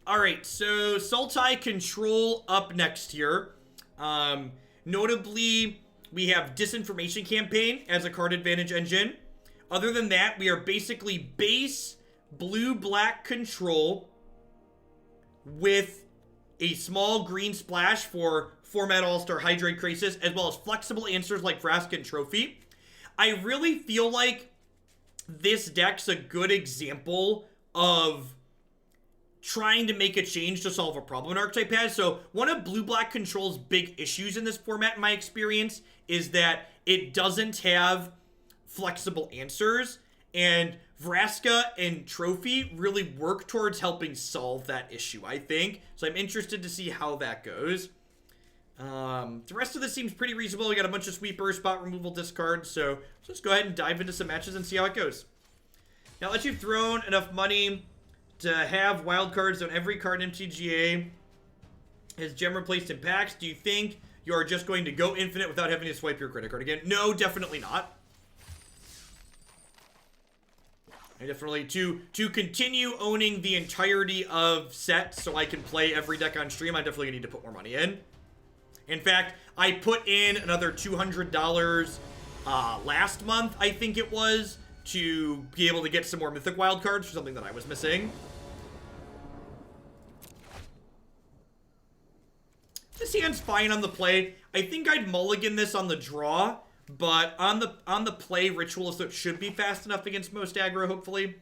Alright, so Sultai control up next here. Notably, we have Disinformation Campaign as a card advantage engine. Other than that, we are basically base blue-black control with a small green splash for Format All-Star Hydroid Krasis, as well as flexible answers like Vraska and Trophy. I really feel like this deck's a good example of trying to make a change to solve a problem an archetype has. So one of blue-black control's big issues in this format, in my experience, is that it doesn't have flexible answers, and Vraska and Trophy really work towards helping solve that issue, I think. So I'm interested to see how that goes. The rest of this seems pretty reasonable. We got a bunch of sweeper, spot removal, discards, so let's go ahead and dive into some matches and see how it goes. Now that you've thrown enough money to have wild cards on every card in MTGA has gem replaced in packs, do you think you are just going to go infinite without having to swipe your credit card again? No, definitely not. I definitely, to continue owning the entirety of sets so I can play every deck on stream, I definitely need to put more money in. In fact, I put in another $200 last month, I think it was, to be able to get some more Mythic Wild cards for something that I was missing. This hand's fine on the play. I think I'd mulligan this on the draw, but on the play, Ritual of Soot should be fast enough against most aggro, hopefully.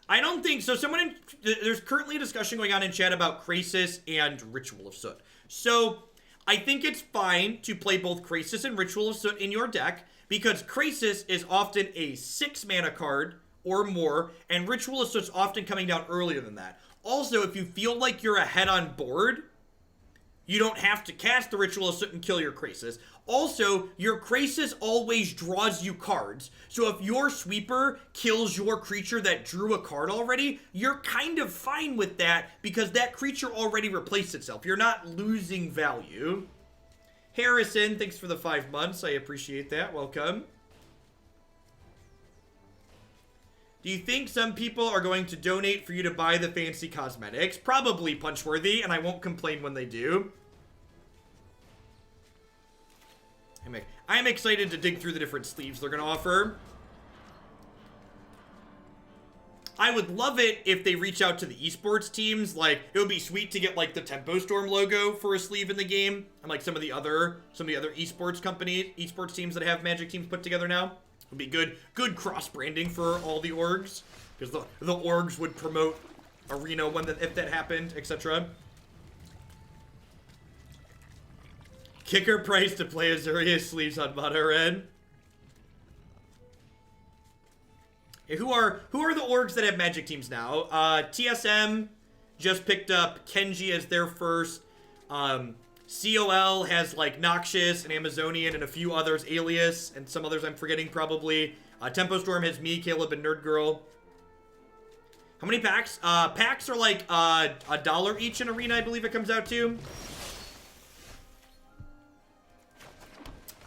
I don't think so. There's currently a discussion going on in chat about Krasis and Ritual of Soot. So I think it's fine to play both Krasis and Ritual of Soot in your deck, because Krasis is often a 6-mana card or more, and Ritual of Soot's often coming down earlier than that. Also, if you feel like you're ahead on board, you don't have to cast the Ritual of Soot and kill your Krasis. Also, your Krasis always draws you cards. So if your sweeper kills your creature that drew a card already, you're kind of fine with that because that creature already replaced itself. You're not losing value. Harrison, thanks for the 5 months. I appreciate that. Welcome. Do you think some people are going to donate for you to buy the fancy cosmetics? Probably, Punchworthy, and I won't complain when they do. I'm excited to dig through the different sleeves they're going to offer. I would love it if they reach out to the esports teams. Like, it would be sweet to get, like, the Tempo Storm logo for a sleeve in the game. And, like, some of the other esports companies, esports teams that have Magic teams put together now. Would be good cross-branding for all the orgs, because the orgs would promote Arena if that happened, etc. Kicker price to play Azuria sleeves on Mono Red. Hey, who are the orgs that have Magic teams now? TSM just picked up Kenji as their first. COL has, like, Noxious and Amazonian and a few others, Alias, and some others I'm forgetting probably. Tempo Storm has me, Caleb, and Nerd Girl. How many packs? Packs are, like, $1 each in Arena, I believe it comes out to.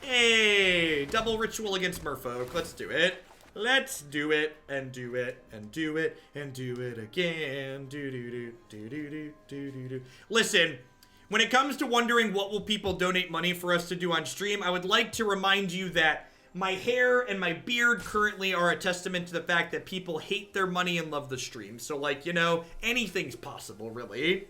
Hey! Double Ritual against Merfolk. Let's do it. Let's do it, and do it, and do it, and do it again. Do-do-do-do-do-do-do-do-do. Listen. When it comes to wondering what will people donate money for us to do on stream, I would like to remind you that my hair and my beard currently are a testament to the fact that people hate their money and love the stream. So, like, you know, anything's possible, really.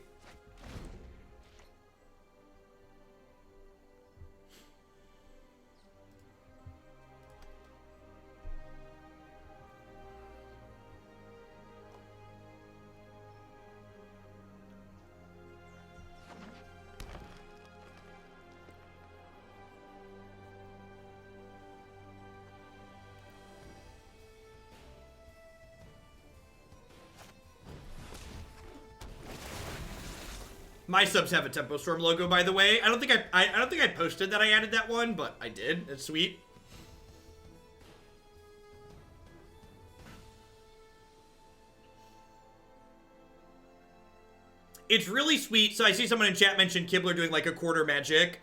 My subs have a Tempo Storm logo, by the way. I don't think I posted that I added that one, but I did. It's sweet. it's really sweet. So I see someone in chat mention Kibler doing like a quarter magic.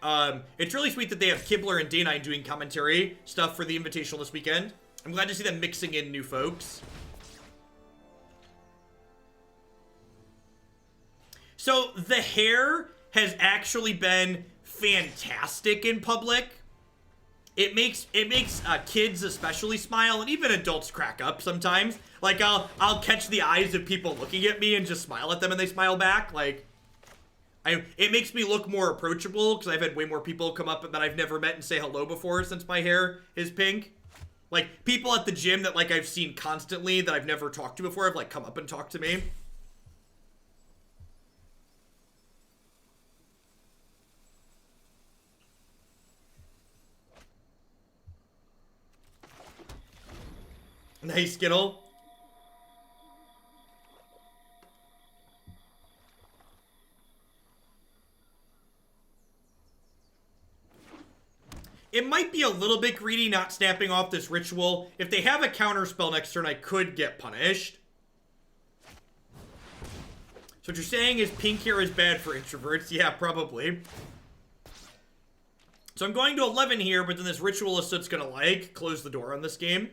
It's really sweet that they have Kibler and Day9 doing commentary stuff for the Invitational this weekend. I'm glad to see them mixing in new folks. So the hair has actually been fantastic in public. It makes kids especially smile, and even adults crack up sometimes. Like I'll catch the eyes of people looking at me and just smile at them, and they smile back. Like it makes me look more approachable because I've had way more people come up that I've never met and say hello before since my hair is pink. Like people at the gym that like I've seen constantly that I've never talked to before have like come up and talked to me. Nice, Skittle. It might be a little bit greedy not snapping off this ritual. If they have a counter spell next turn, I could get punished. So what you're saying is pink hair is bad for introverts? Yeah, probably. So I'm going to 11 here, but then this Ritual of Soot's gonna like close the door on this game.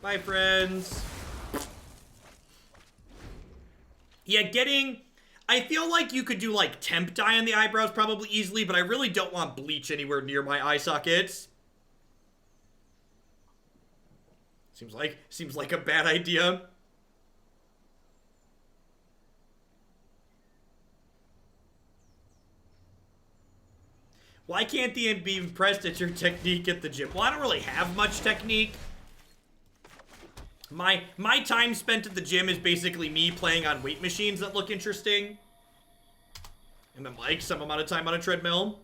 Bye, friends. Yeah, I feel like you could do, like, temp dye on the eyebrows probably easily, but I really don't want bleach anywhere near my eye sockets. Seems like a bad idea. Why can't the be impressed at your technique at the gym? Well, I don't really have much technique. My time spent at the gym is basically me playing on weight machines that look interesting. And then like some amount of time on a treadmill.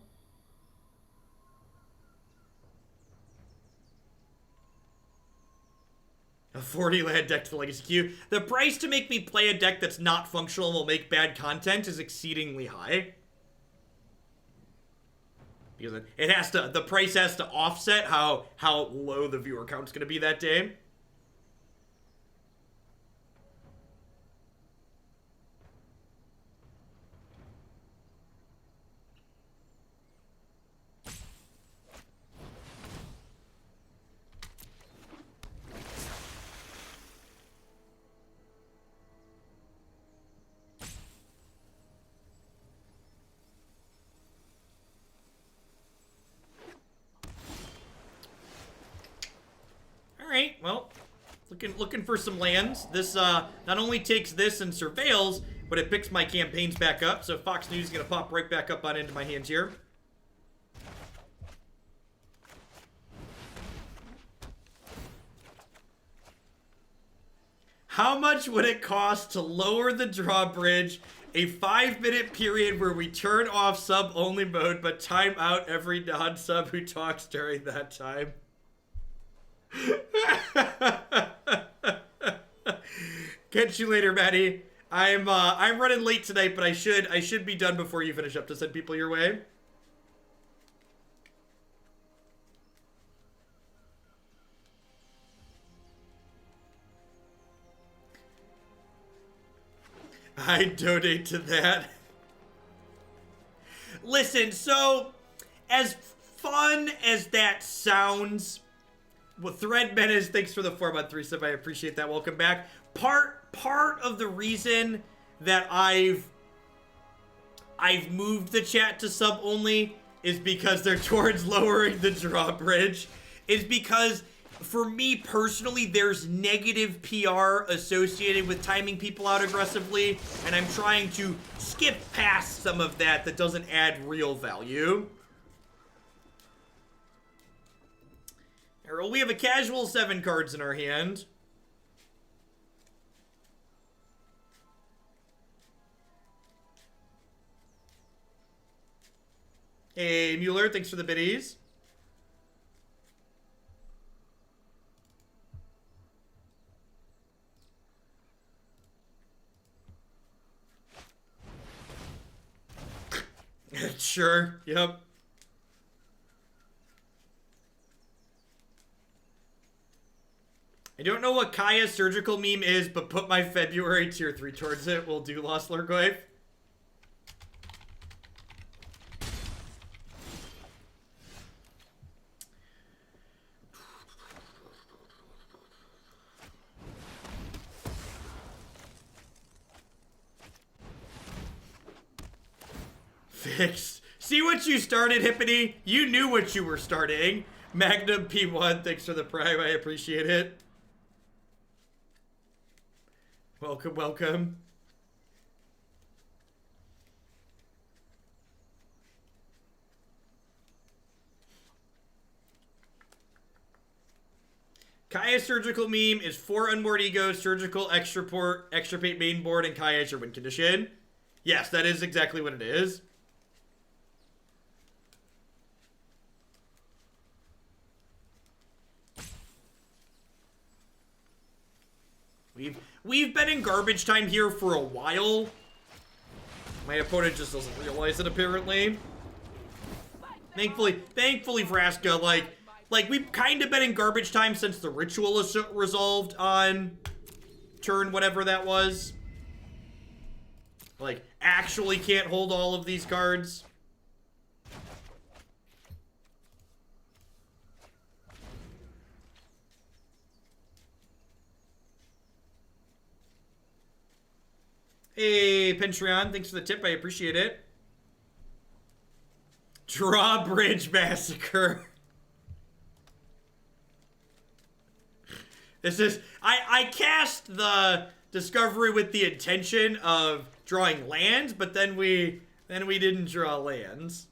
A 40 land deck to the Legacy queue. The price to make me play a deck that's not functional and will make bad content is exceedingly high. Because it has to, the price has to offset how low the viewer count's gonna be that day. Alright, well, looking for some lands. This not only takes this and surveils, but it picks my campaigns back up. So Fox News is gonna pop right back up on into my hands here. How much would it cost to lower the drawbridge? A 5-minute period where we turn off sub-only mode, but time out every non-sub who talks during that time. Catch you later, Maddie. I'm running late tonight, but I should be done before you finish up to send people your way. I donate to that. Listen, so as fun as that sounds, well, Thread Menace, thanks for the 4-month resub. I appreciate that. Welcome back. Part of the reason that I've moved the chat to sub only is because they're towards lowering the drawbridge. Is because for me personally, there's negative PR associated with timing people out aggressively, and I'm trying to skip past some of that doesn't add real value. Well, we have a casual 7 cards in our hand. Hey, Mueller, thanks for the biddies. Sure, yep. I don't know what Kaya's surgical meme is, but put my February tier 3 towards it. We'll do Lost Lurgoyf. Fixed. See what you started, Hippity? You knew what you were starting. Magnum P1, thanks for the prime. I appreciate it. Welcome, welcome. Kaya's surgical meme is 4 unmoored egos, surgical, extirpate main board, and Kaya is your win condition. Yes, that is exactly what it is. We've been in garbage time here for a while. My opponent just doesn't realize it, apparently. Thankfully, Vraska, like we've kind of been in garbage time since the Ritual of Soot resolved on turn whatever that was. Like, actually can't hold all of these cards. Hey, Pentreon, thanks for the tip. I appreciate it. Drawbridge Massacre. This is... I cast the Discovery with the intention of drawing lands, but then we didn't draw lands.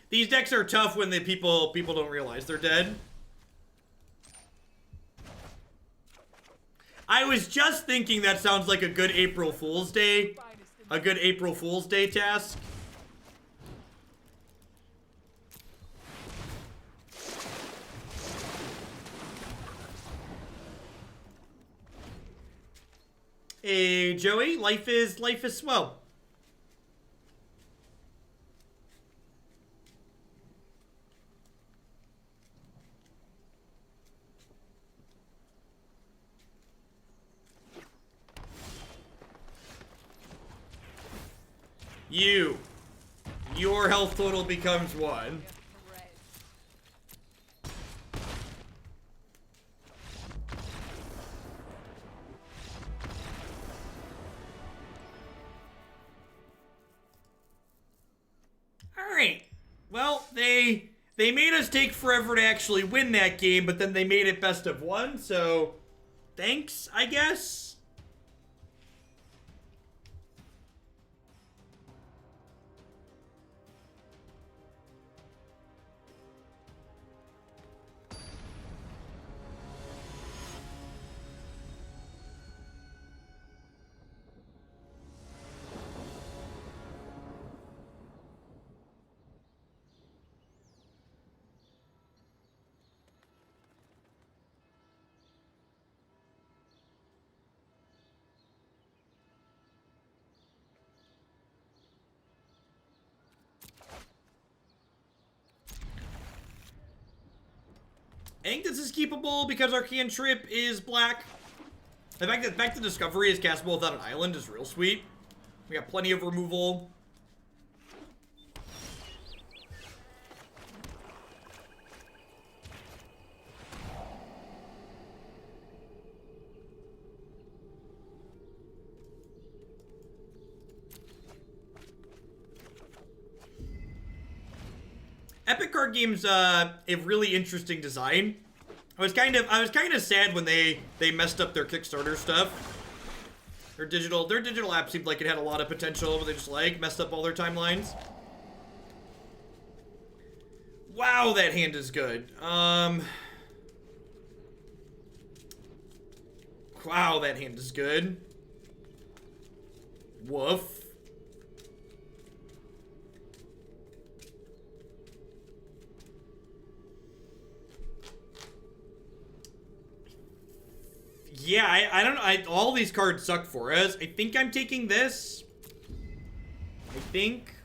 These decks are tough when the people don't realize they're dead. I was just thinking that sounds like a good April Fool's Day. A good April Fool's Day task. Hey, Joey, life is swell. Your health total becomes 1. Alright. Well, they made us take forever to actually win that game, but then they made it best of 1, so thanks, I guess. I think this is keepable because our cantrip is black. The fact that back to Discovery is castable without an island is real sweet. We got plenty of removal. Epic card games a really interesting design. I was kind of sad when they messed up their Kickstarter stuff. Their digital app seemed like it had a lot of potential, but they just messed up all their timelines. Wow, that hand is good. Wow, that hand is good. Woof. Yeah, I don't know. All these cards suck for us. I think I'm taking this. I think.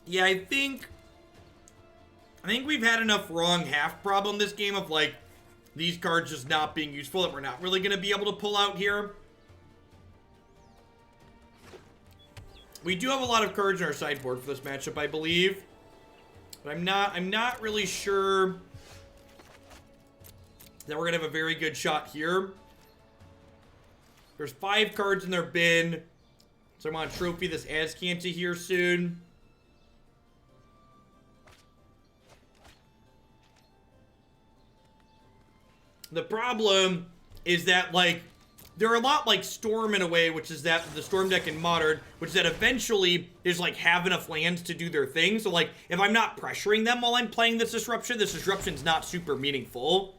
Yeah, I think we've had enough wrong half problem this game of, like, these cards just not being useful that we're not really going to be able to pull out here. We do have a lot of cards in our sideboard for this matchup, I believe. But I'm not really sure that we're going to have a very good shot here. There's 5 cards in their bin. So I'm going to trophy this Azcanta here soon. The problem is that, like, they're a lot like Storm in a way, which is that the Storm deck in Modern, which is that eventually is, like, have enough lands to do their thing. So, like, if I'm not pressuring them while I'm playing this disruption's not super meaningful.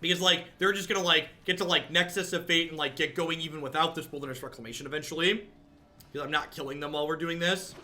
Because, like, they're just gonna, like, get to, like, Nexus of Fate and, like, get going even without this Wilderness Reclamation eventually. Because I'm not killing them while we're doing this.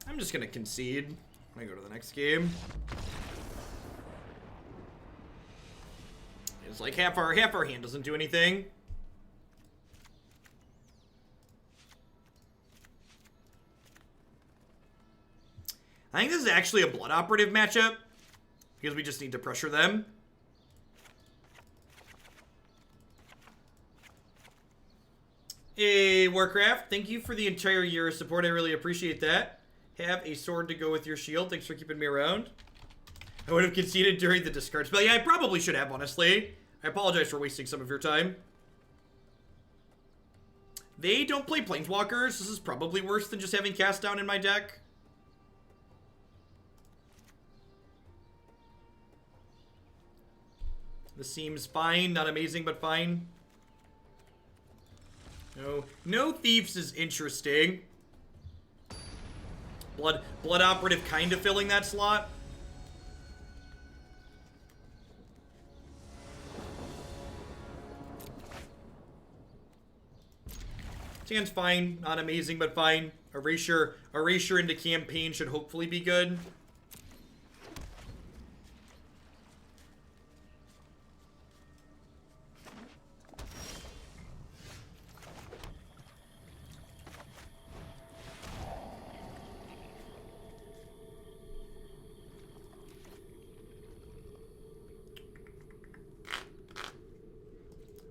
I'm just gonna concede. I'm gonna go to the next game. It's like half our hand doesn't do anything. I think this is actually a Blood Operative matchup because we just need to pressure them. Hey, Warcraft, thank you for the entire year of support. I really appreciate that. Have a sword to go with your shield. Thanks for keeping me around. I would have conceded during the discard spell. Yeah, I probably should have, honestly. I apologize for wasting some of your time. They don't play Planeswalkers. This is probably worse than just having Cast Down in my deck. This seems fine. Not amazing, but fine. No Thieves is interesting. Blood Operative kind of filling that slot. Stand's fine, not amazing, but fine. Erasure into campaign should hopefully be good.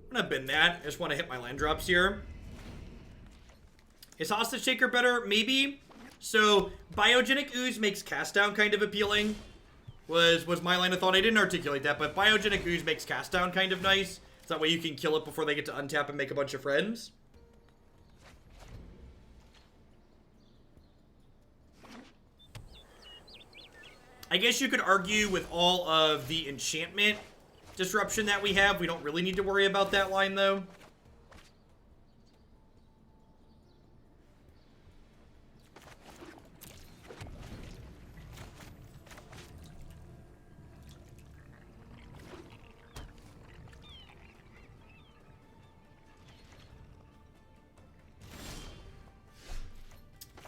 I'm gonna bin that. I just want to hit my land drops here. Is Hostage Taker better? Maybe. So, Biogenic Ooze makes Cast Down kind of appealing. Was my line of thought. I didn't articulate that, but Biogenic Ooze makes Cast Down kind of nice. So that way you can kill it before they get to untap and make a bunch of friends. I guess you could argue with all of the enchantment disruption that we have, we don't really need to worry about that line, though.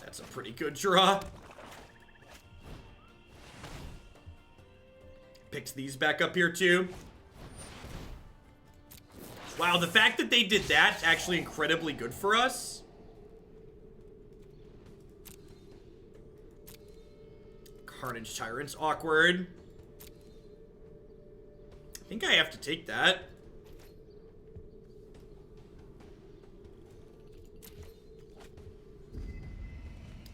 That's a pretty good draw. Picked these back up here, too. Wow, the fact that they did that is actually incredibly good for us. Carnage Tyrant's awkward. I think I have to take that.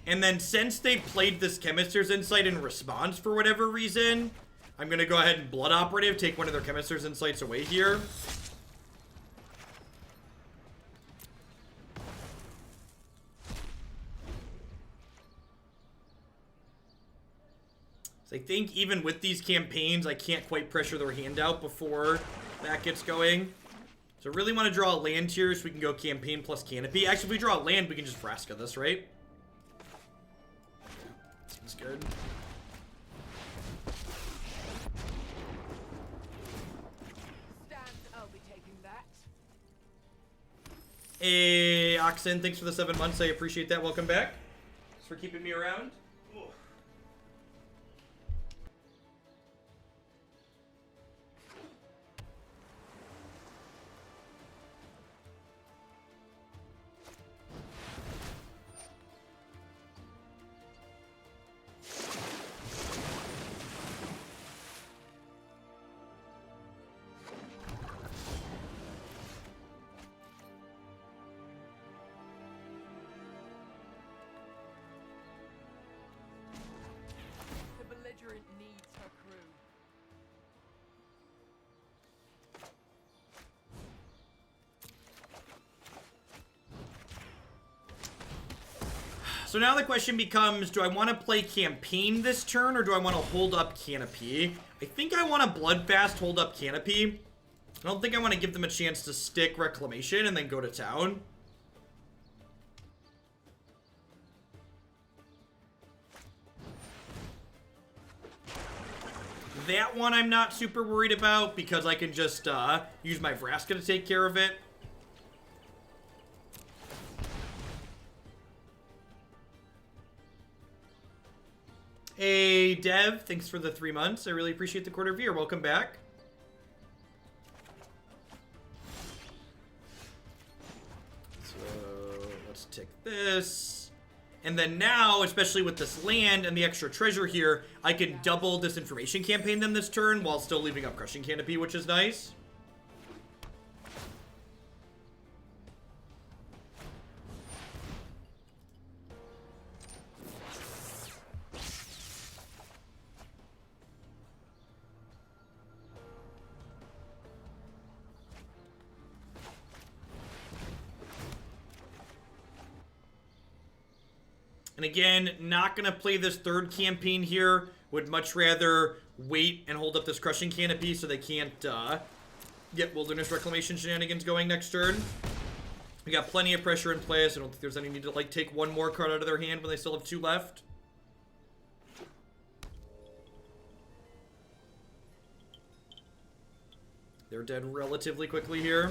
And then since they played this Chemist's Insight in response for whatever reason, I'm going to go ahead and Blood Operative, take one of their Chemist's Insights away here. So I think even with these campaigns, I can't quite pressure their hand out before that gets going. So I really want to draw a land here so we can go Campaign plus Canopy. Actually, if we draw a land, we can just Vraska this, right? Seems good. Hey, Oxen, thanks for the 7 months. I appreciate that. Welcome back. Thanks for keeping me around. So now the question becomes, do I want to play Campaign this turn, or do I want to hold up Canopy? I think I want to Bloodfast, hold up Canopy. I don't think I want to give them a chance to stick Reclamation and then go to town. That one I'm not super worried about, because I can just use my Vraska to take care of it. Hey, Dev, thanks for the 3 months. I really appreciate the quarter of year. Welcome back. So, let's take this. And then now, especially with this land and the extra treasure here, I can double Disinformation Campaign them this turn while still leaving up Crushing Canopy, which is nice. And again, not going to play this third campaign here. Would much rather wait and hold up this Crushing Canopy so they can't get Wilderness Reclamation shenanigans going next turn. We got plenty of pressure in play, so I don't think there's any need to like take one more card out of their hand when they still have 2 left. They're dead relatively quickly here.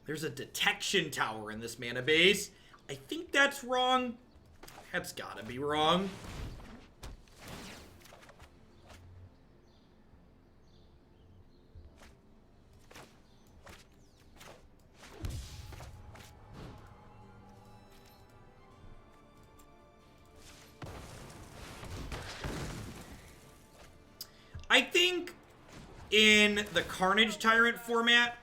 There's a detection tower in this mana base. I think that's wrong. That's gotta be wrong. I think in the Carnage Tyrant format,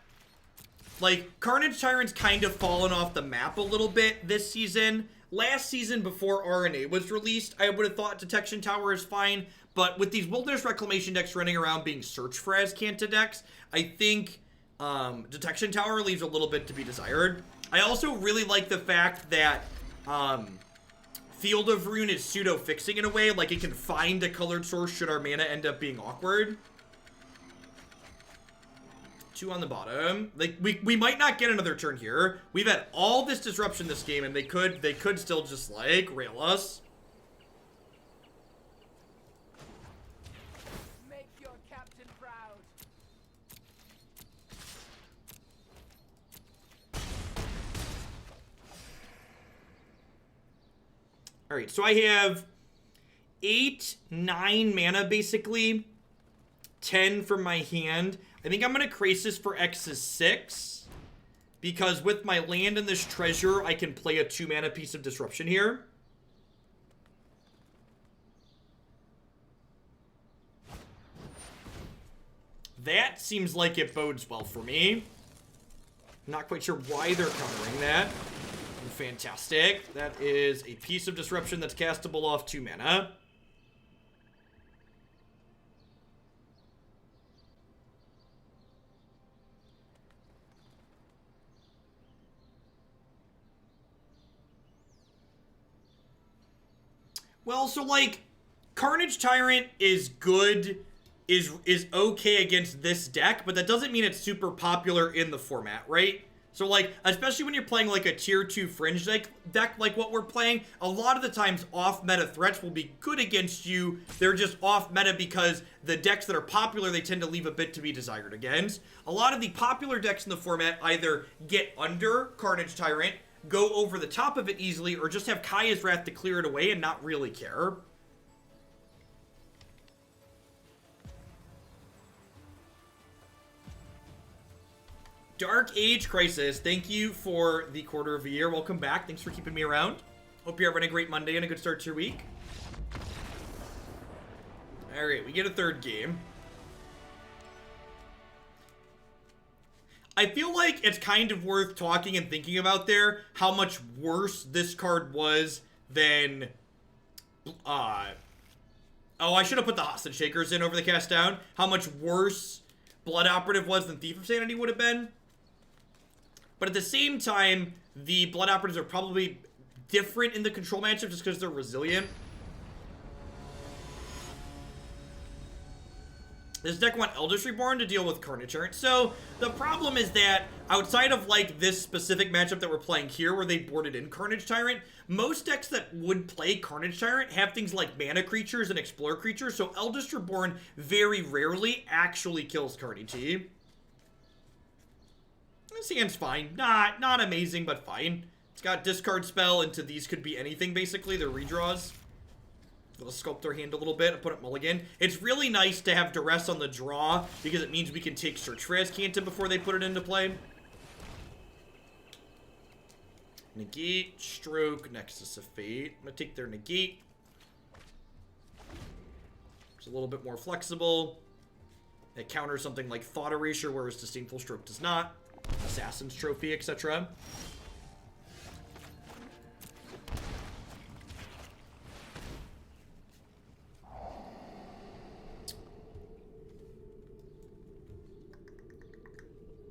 like, Carnage Tyrant's kind of fallen off the map a little bit this season. last season before RNA was released, I would have thought Detection Tower is fine. But with these Wilderness Reclamation decks running around being searched for Azcanta decks, I think Detection Tower leaves a little bit to be desired. I also really like the fact that Field of Rune is pseudo-fixing in a way, like it can find a colored source should our mana end up being awkward. 2 on the bottom. Like, we might not get another turn here. We've had all this disruption this game, and they could still just, like, rail us. Make your captain proud. Alright, so I have 8, 9 mana, basically. 10 from my hand. I think I'm going to Krasis for X's 6. Because with my land and this treasure, I can play a 2 mana piece of disruption here. That seems like it bodes well for me. Not quite sure why they're countering that. Fantastic. That is a piece of disruption that's castable off 2 mana. Well, so, like, Carnage Tyrant is good, is okay against this deck, but that doesn't mean it's super popular in the format, right? So, like, especially when you're playing, like, a tier 2 fringe deck like what we're playing, a lot of the times off-meta threats will be good against you. They're just off-meta because the decks that are popular, they tend to leave a bit to be desired against. A lot of the popular decks in the format either get under Carnage Tyrant, go over the top of it easily, or just have Kaya's Wrath to clear it away and not really care. Dark Age Crisis, thank you for the quarter of a year. Welcome back. Thanks for keeping me around. Hope you're having a great Monday and a good start to your week. Alright, we get a third game. I feel like it's kind of worth talking and thinking about there how much worse this card was than... oh, I should have put the Hostage Shakers in over the cast down. How much worse Blood Operative was than Thief of Sanity would have been. But at the same time, the Blood Operatives are probably different in the control matchup just because they're resilient. This deck wants Eldritch Reborn to deal with Carnage Tyrant. So, the problem is that, outside of, like, this specific matchup that we're playing here, where they boarded in Carnage Tyrant, most decks that would play Carnage Tyrant have things like mana creatures and explorer creatures, so Eldritch Reborn very rarely actually kills Carnage T. This hand's fine. Not amazing, but fine. It's got discard spell into these could be anything, basically. They're redraws. We'll sculpt their hand a little bit and put it mulligan. It's really nice to have Duress on the draw because it means we can take Search for Azcanta before they put it into play. Negate, Stroke, Nexus of Fate. I'm going to take their Negate. It's a little bit more flexible. It counters something like Thought Erasure, whereas Disdainful Stroke does not. Assassin's Trophy, etc.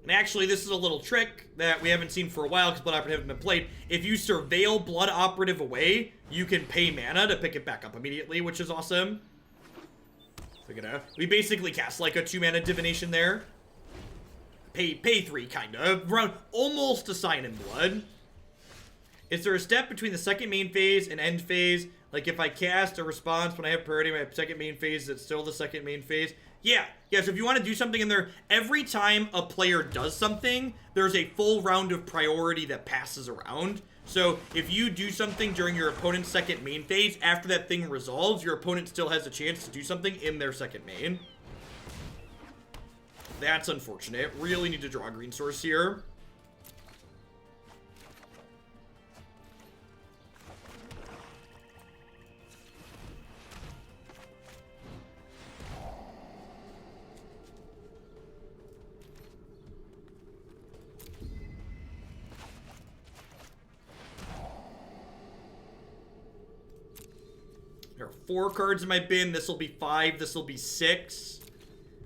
And actually, this is a little trick that we haven't seen for a while because Blood Operative hasn't been played. If you surveil Blood Operative away, you can pay mana to pick it back up immediately, which is awesome. So we basically cast like a 2-mana divination there. Pay 3, kind of. Around almost a Sign in Blood. Is there a step between the second main phase and end phase? Like if I cast a response when I have priority, my second main phase, is it still the second main phase? Yeah, so if you want to do something in there, every time a player does something, there's a full round of priority that passes around. So if you do something during your opponent's second main phase, after that thing resolves, your opponent still has a chance to do something in their second main. That's unfortunate. Really need to draw a green source here. There are 4 cards in my bin. This will be 5. This will be 6.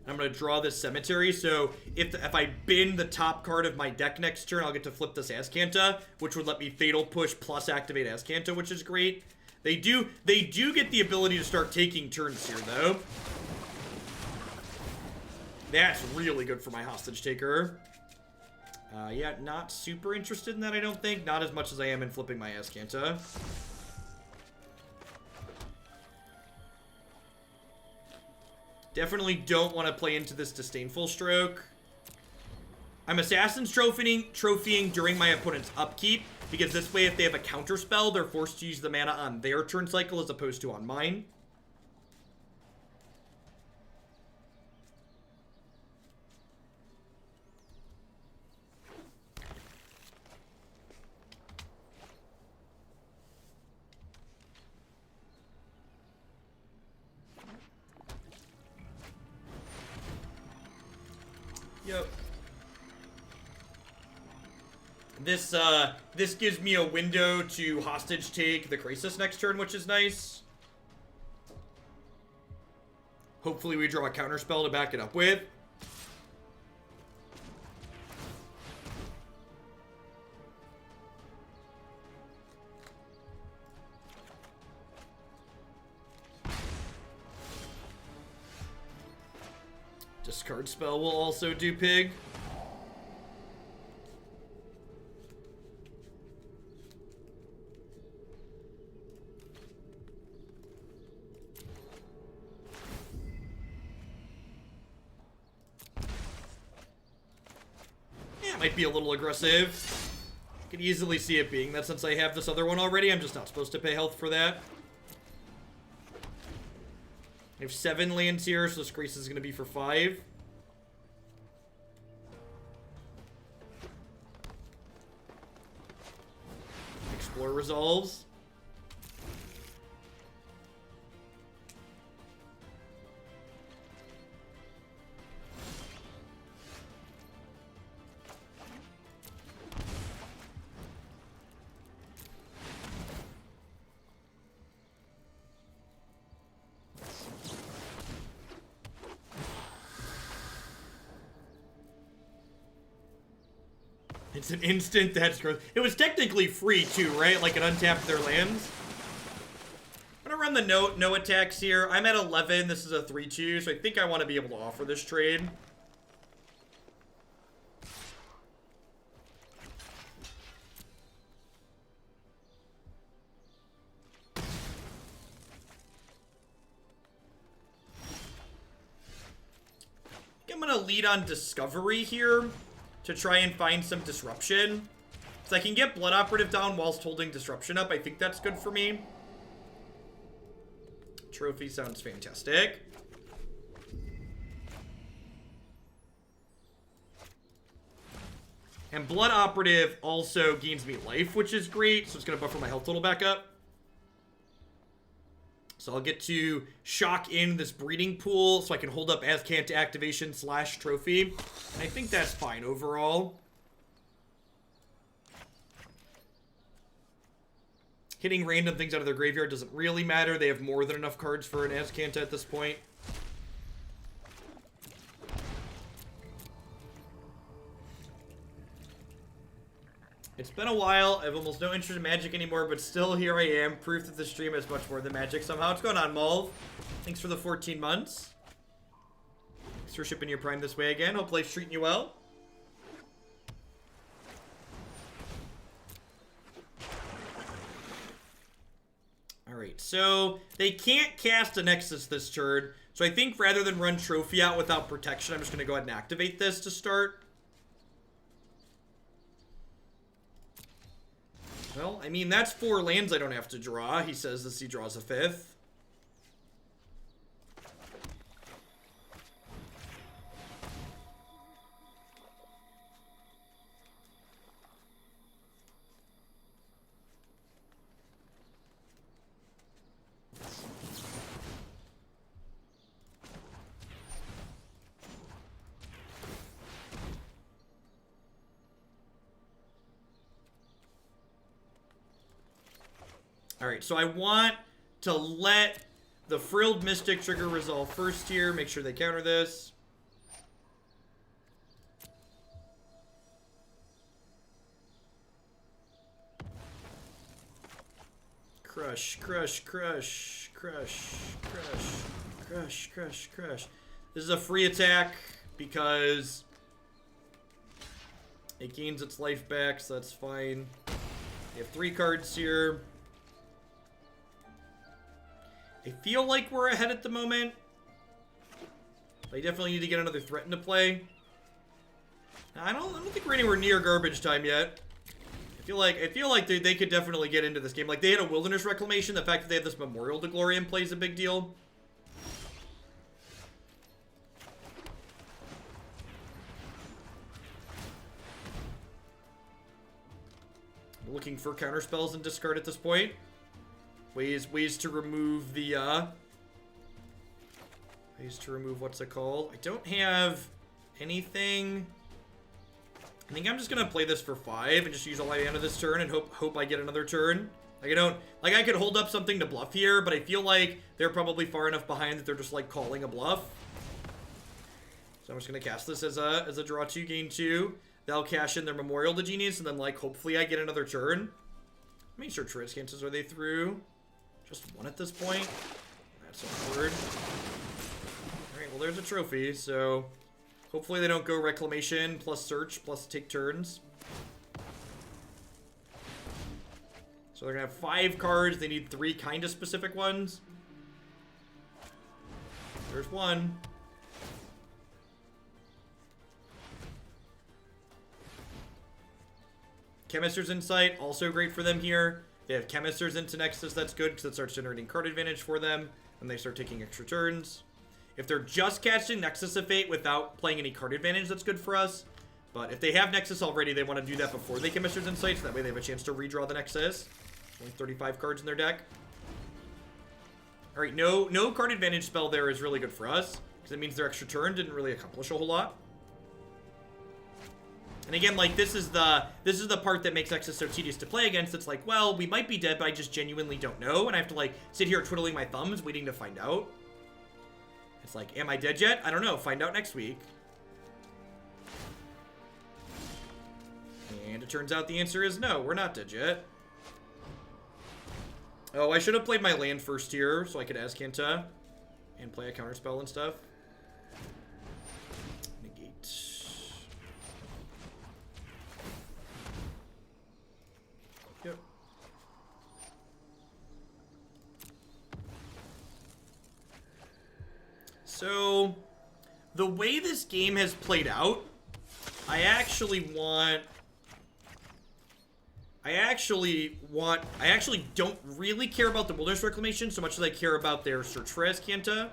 I'm going to draw this cemetery. So if I bin the top card of my deck next turn, I'll get to flip this Azcanta, which would let me Fatal Push plus activate Azcanta, which is great. They do get the ability to start taking turns here, though. That's really good for my Hostage Taker. Yeah, not super interested in that, I don't think. Not as much as I am in flipping my Azcanta. Definitely don't want to play into this Disdainful Stroke. I'm Assassin's trophying during my opponent's upkeep, because this way if they have a counter spell, they're forced to use the mana on their turn cycle as opposed to on mine. Yep. This gives me a window to hostage take the Krasis next turn, which is nice. Hopefully we draw a counterspell to back it up with. Discard spell will also do pig. Yeah, it might be a little aggressive. I could easily see it being that since I have this other one already, I'm just not supposed to pay health for that. I have 7 lands here, so this Krasis is going to be for 5. Explore resolves. It's an instant that's growth. It was technically free too, right? Like it untapped their lands. I'm gonna run the no attacks here. I'm at 11. This is a 3-2, so I think I want to be able to offer this trade. I'm gonna lead on Discovery here to try and find some disruption. So I can get Blood Operative down whilst holding Disruption up. I think that's good for me. Trophy sounds fantastic. And Blood Operative also gains me life, which is great. So it's going to buffer my health total back up. So I'll get to shock in this breeding pool so I can hold up Azcanta activation / trophy. And I think that's fine overall. Hitting random things out of their graveyard doesn't really matter. They have more than enough cards for an Azcanta at this point. It's been a while. I have almost no interest in Magic anymore, but still here I am. Proof that the stream is much more than Magic somehow. What's going on, Mulv? Thanks for the 14 months. Thanks for shipping your Prime this way again. Hope life's treating you well. Alright, so they can't cast a Nexus this turn. So I think rather than run Trophy out without protection, I'm just going to go ahead and activate this to start. Well, I mean, that's 4 lands I don't have to draw. He says as he draws a 5th. Alright, so I want to let The Frilled Mystic trigger resolve first here. Make sure they counter this. Crush, crush, crush, crush, crush, crush, crush, crush. This is a free attack because it gains its life back, so that's fine. We have 3 cards here. I feel like we're ahead at the moment. I definitely need to get another threat into play. I don't think we're anywhere near garbage time yet. I feel like they could definitely get into this game. Like, they had a Wilderness Reclamation. The fact that they have this Memorial to Glory in play is a big deal. Looking for counter spells and discard at this point. Ways to remove the what's it called? I don't have anything. I think I'm just gonna play this for 5 and just use all my mana this turn and hope I get another turn. Like, I could hold up something to bluff here, but I feel like they're probably far enough behind that they're just like calling a bluff. So I'm just gonna cast this as a draw 2, gain 2. They'll cash in their Memorial to Genius, and then like hopefully I get another turn. Make sure Transcances are they through. Just 1 at this point. That's awkward. Alright, well there's a trophy, so hopefully they don't go Reclamation plus Search plus take turns. So they're gonna have 5 cards. They need 3 kind of specific ones. There's 1. Chemist's Insight, also great for them here. They have Chemist's into Nexus, that's good because it starts generating card advantage for them, and they start taking extra turns. If they're just casting Nexus of Fate without playing any card advantage, that's good for us. But if they have Nexus already, they want to do that before they Chemist's Insight, so that way they have a chance to redraw the Nexus. Only 35 cards in their deck. Alright, no card advantage spell there is really good for us, because it means their extra turn didn't really accomplish a whole lot. And again, like, this is the part that makes Nexus so tedious to play against. It's like, well, we might be dead, but I just genuinely don't know, and I have to, like, sit here twiddling my thumbs waiting to find out. It's like, am I dead yet? I don't know. Find out next week. And it turns out the answer is no, we're not dead yet. Oh, I should have played my land first here, so I could Azcanta and play a counterspell and stuff. Negate. Yep. So, the way this game has played out, I actually don't really care about the Wilderness Reclamation so much as I care about their Search for Azcanta.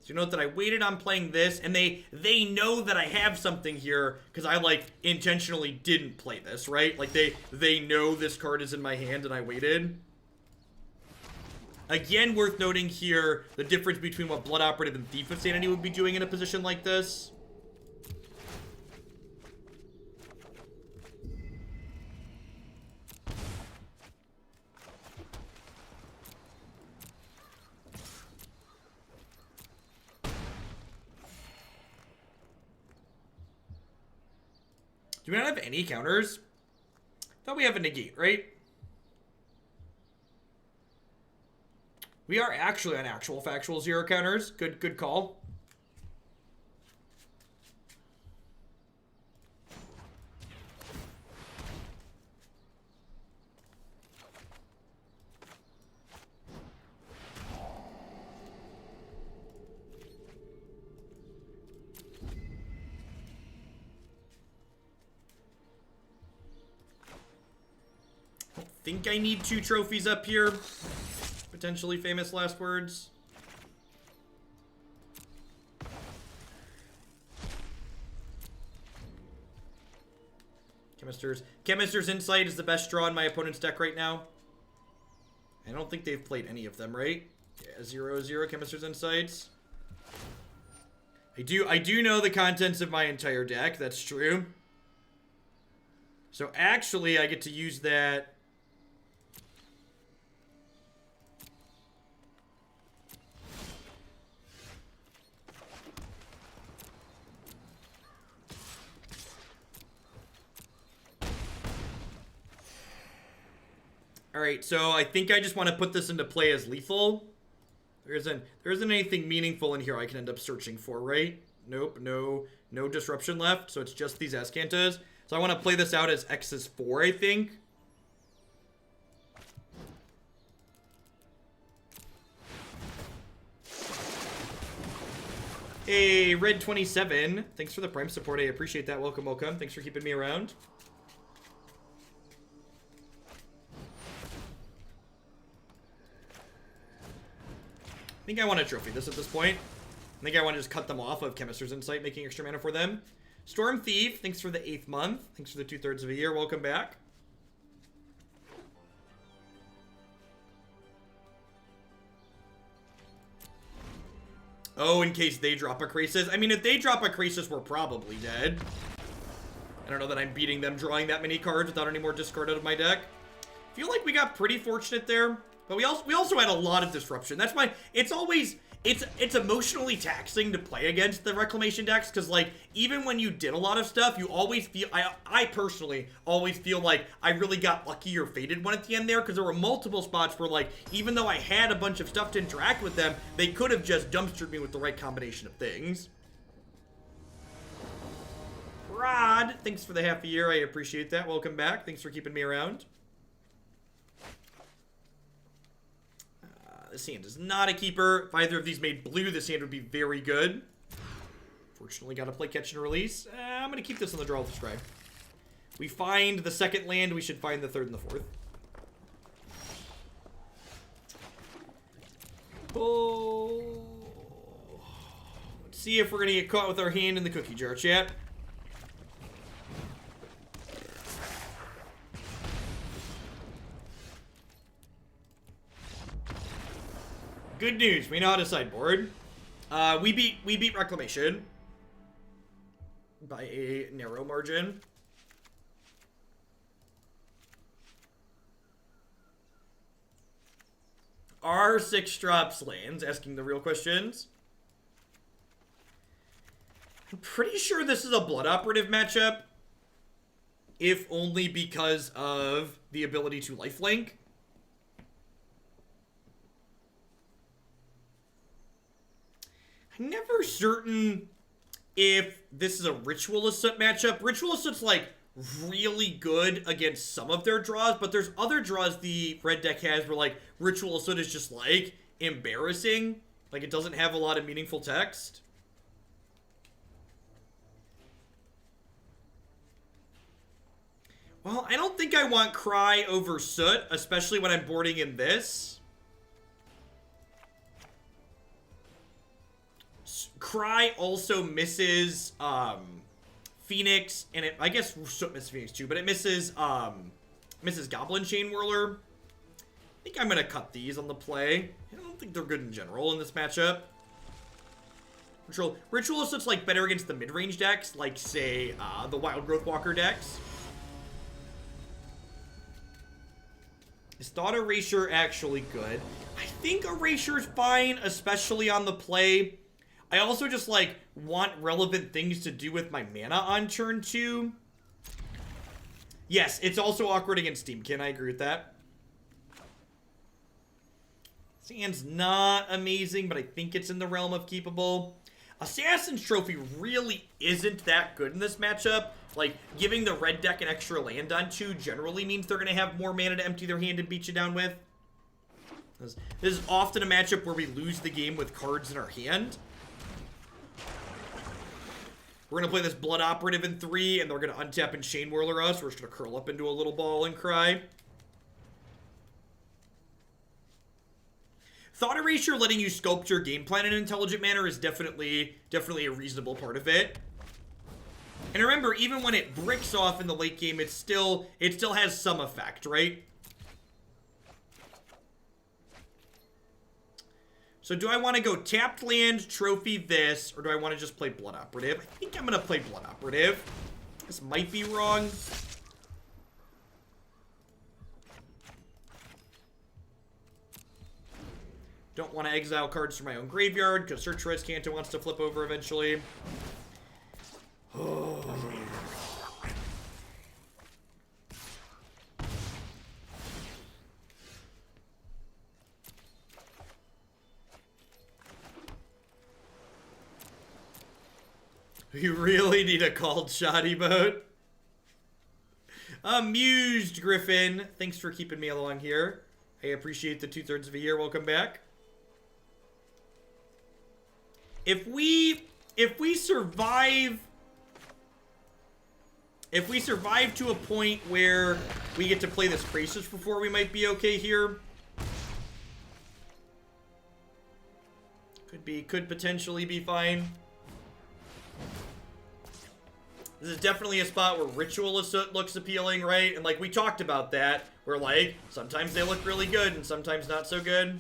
So you note that I waited on playing this, and they know that I have something here, because I, like, intentionally didn't play this, right? Like, they know this card is in my hand, and I waited. Again, worth noting here, the difference between what Blood Operative and Thief of Sanity would be doing in a position like this. Do we not have any counters? Thought we have a negate, right? We are actually on actual factual 0 counters. Good call. Think I need 2 trophies up here. Potentially famous last words. Chemist's Insight is the best draw in my opponent's deck right now. I don't think they've played any of them, right? Yeah, 0/0 Chemist's Insights. I do know the contents of my entire deck, that's true. So actually, I get to use that. Alright, so I think I just want to put this into play as lethal. There isn't anything meaningful in here I can end up searching for, right? Nope, no disruption left, so it's just these Azcantas. So I want to play this out as X is 4, I think. Hey, Red27. Thanks for the Prime support. I appreciate that. Welcome, welcome. Thanks for keeping me around. I think I want to trophy this at this point. I think I want to just cut them off of Chemist's Insight, making extra mana for them. Storm Thief, thanks for the 8th month. Thanks for the 2/3 of a year. Welcome back. Oh, in case they drop a Krasis. I mean, if they drop a Krasis, we're probably dead. I don't know that I'm beating them drawing that many cards without any more discard out of my deck. I feel like we got pretty fortunate there. But we also had a lot of disruption. That's why it's emotionally taxing to play against the Reclamation decks, because like even when you did a lot of stuff, you always feel I personally always feel like I really got lucky or faded one at the end there, because there were multiple spots where like even though I had a bunch of stuff to interact with them, they could have just dumpstered me with the right combination of things. Rod, thanks for the half a year. I appreciate that. Welcome back. Thanks for keeping me around. This hand is not a keeper. If either of these made blue, this hand would be very good. Fortunately, got to play catch and release. I'm going to keep this on the draw with the scribe. We find the second land, we should find the third and the fourth. Oh. Let's see if we're going to get caught with our hand in the cookie jar, chat. Good news, we know how to sideboard. We beat Reclamation by a narrow margin. Are 6-drops lands? Asking the real questions. I'm pretty sure this is a Blood Operative matchup, if only because of the ability to lifelink. I'm never certain if this is a Ritual of Soot matchup. Ritual of Soot's like really good against some of their draws, but there's other draws the red deck has where like Ritual of Soot is just like embarrassing. Like it doesn't have a lot of meaningful text. Well, I don't think I want Cry over Soot, especially when I'm boarding in this. Cry also misses Phoenix, and I guess Soot misses Phoenix too, but it misses Goblin Chain Whirler. I think I'm gonna cut these on the play. I don't think they're good in general in this matchup. Ritual of Soot's like better against the mid-range decks, like say the Wild Growth Walker decks. Is Thought Erasure actually good? I think Erasure's fine, especially on the play. I also just, like, want relevant things to do with my mana on turn 2. Yes, it's also awkward against Steamkin. I agree with that. This hand's not amazing, but I think it's in the realm of keepable. Assassin's Trophy really isn't that good in this matchup. Like, giving the red deck an extra land on 2 generally means they're going to have more mana to empty their hand and beat you down with. This is often a matchup where we lose the game with cards in our hand. We're going to play this Blood Operative in 3, and they're going to untap and Chain Whirler us. We're just going to curl up into a little ball and cry. Thought Erasure letting you sculpt your game plan in an intelligent manner is definitely a reasonable part of it. And remember, even when it bricks off in the late game, it still has some effect, right? So do I want to go tapped land, trophy this, or do I want to just play Blood Operative? I think I'm going to play Blood Operative. This might be wrong. Don't want to exile cards from my own graveyard, because Search for Azcanta wants to flip over eventually. Oh. We really need a called shoddy boat. Amused Griffin. Thanks for keeping me along here. I appreciate the 2/3 of a year. Welcome back. If we survive to a point where we get to play this Krasis before, we might be okay here. Could potentially be fine. This is definitely a spot where Ritual of Soot looks appealing, right? And like we talked about that, where like sometimes they look really good and sometimes not so good.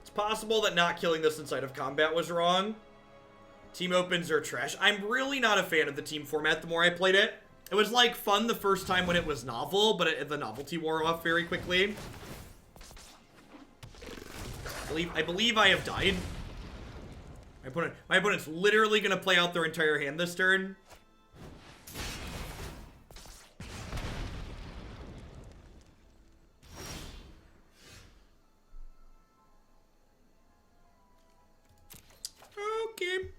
It's possible that not killing this inside of combat was wrong. Team opens are trash. I'm really not a fan of the team format the more I played it. It was like fun the first time when it was novel, but the novelty wore off very quickly. I believe I have died. My opponent's literally gonna play out their entire hand this turn. Okay.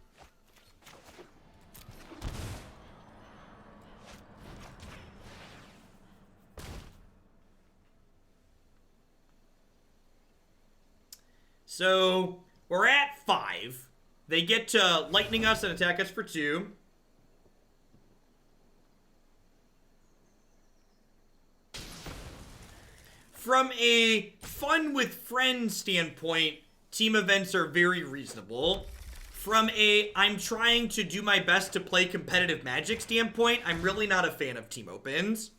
So, we're at 5. They get to lightning us and attack us for 2. From a fun with friends standpoint, team events are very reasonable. From a I'm trying to do my best to play competitive Magic standpoint, I'm really not a fan of team opens.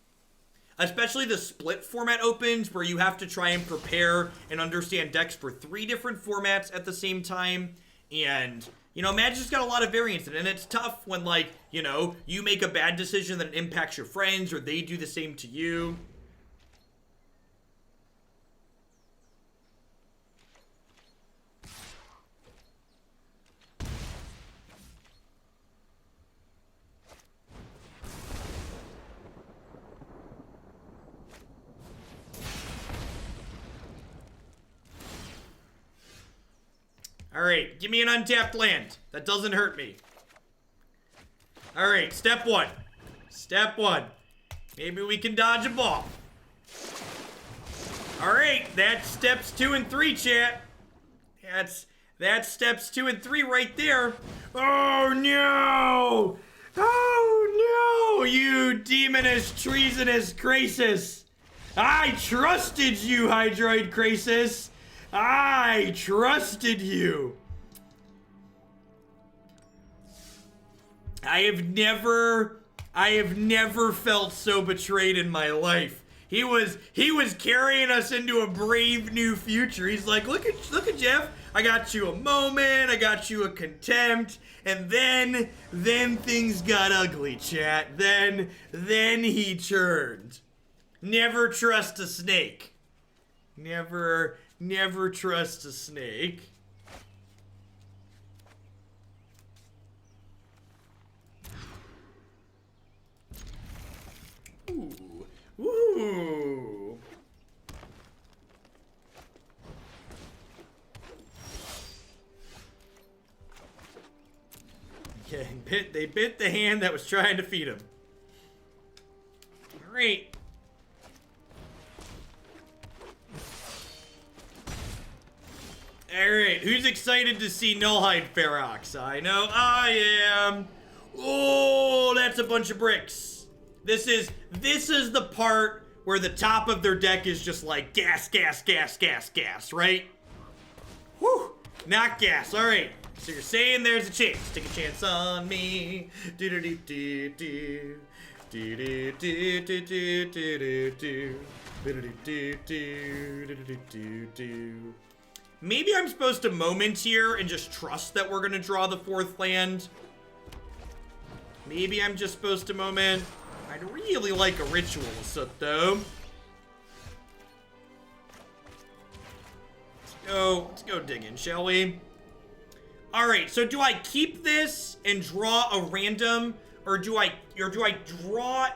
Especially the split format opens where you have to try and prepare and understand decks for 3 different formats at the same time. And, you know, Magic's got a lot of variance in it, and it's tough when, like, you know, you make a bad decision that it impacts your friends or they do the same to you. Alright, give me an untapped land. That doesn't hurt me. Alright, step 1. Step 1. Maybe we can dodge a ball. Alright, that's steps 2 and 3, chat. That's steps 2 and 3 right there. Oh no! Oh no! You demonous, treasonous Krasis! I trusted you, Hydroid Krasis! I trusted you. I have never felt so betrayed in my life. He was carrying us into a brave new future. He's like, look at Jeff. I got you a Moment, I got you a Contempt, and then things got ugly, chat. Then he turned. Never trust a snake. Never trust a snake. Ooh. Yeah, they bit the hand that was trying to feed him. Great. Alright, who's excited to see Nullhide Ferox? I know I am. Oh, that's a bunch of bricks. This is the part where the top of their deck is just like gas, right? Whew, not gas. Alright, so you're saying there's a chance. Take a chance on me. Do-do-do-do-do. Do-do-do-do-do-do-do. Maybe I'm supposed to moment here and just trust that we're gonna draw the 4th land. Maybe I'm just supposed to moment. I'd really like a Ritual of Soot, though. Let's go digging, shall we? Alright, so do I keep this and draw a random, or do I draw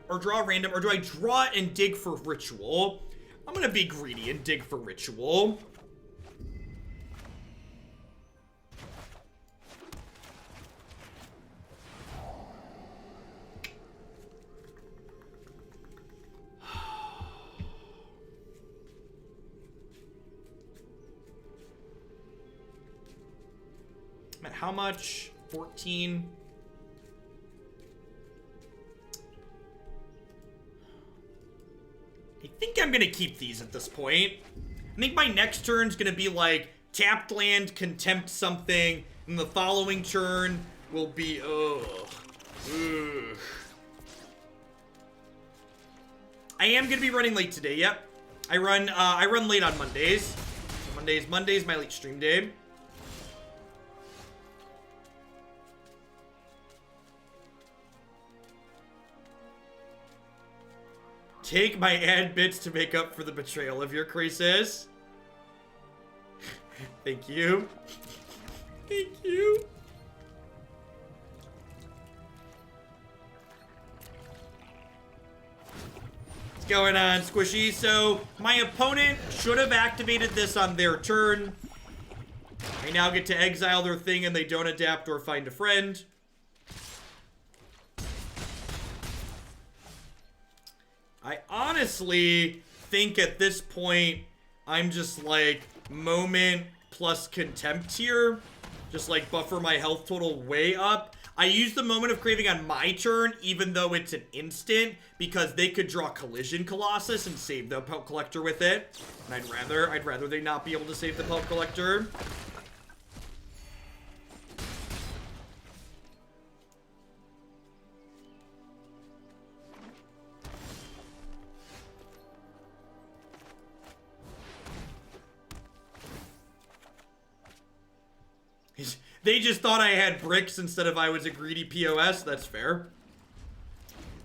a random, or do I draw it and dig for Ritual? I'm gonna be greedy and dig for Ritual. At how much? 14. I think I'm gonna keep these at this point. I think my next turn's gonna be like tapped land, contempt something, and the following turn will be I am gonna be running late today. Yep, I run late on Mondays. Monday's my late stream day. Take my ad bits to make up for the betrayal of your Krasis. Thank you. Thank you. What's going on, Squishy? So, my opponent should have activated this on their turn. I now get to exile their thing and they don't adapt or find a friend. I honestly think at this point, I'm just like moment plus contempt here. Just like buffer my health total way up. I use the Moment of Craving on my turn, even though it's an instant, because they could draw Collision Colossus and save the Pelt Collector with it. And I'd rather they not be able to save the Pelt Collector. They just thought I had bricks instead of I was a greedy POS. That's fair.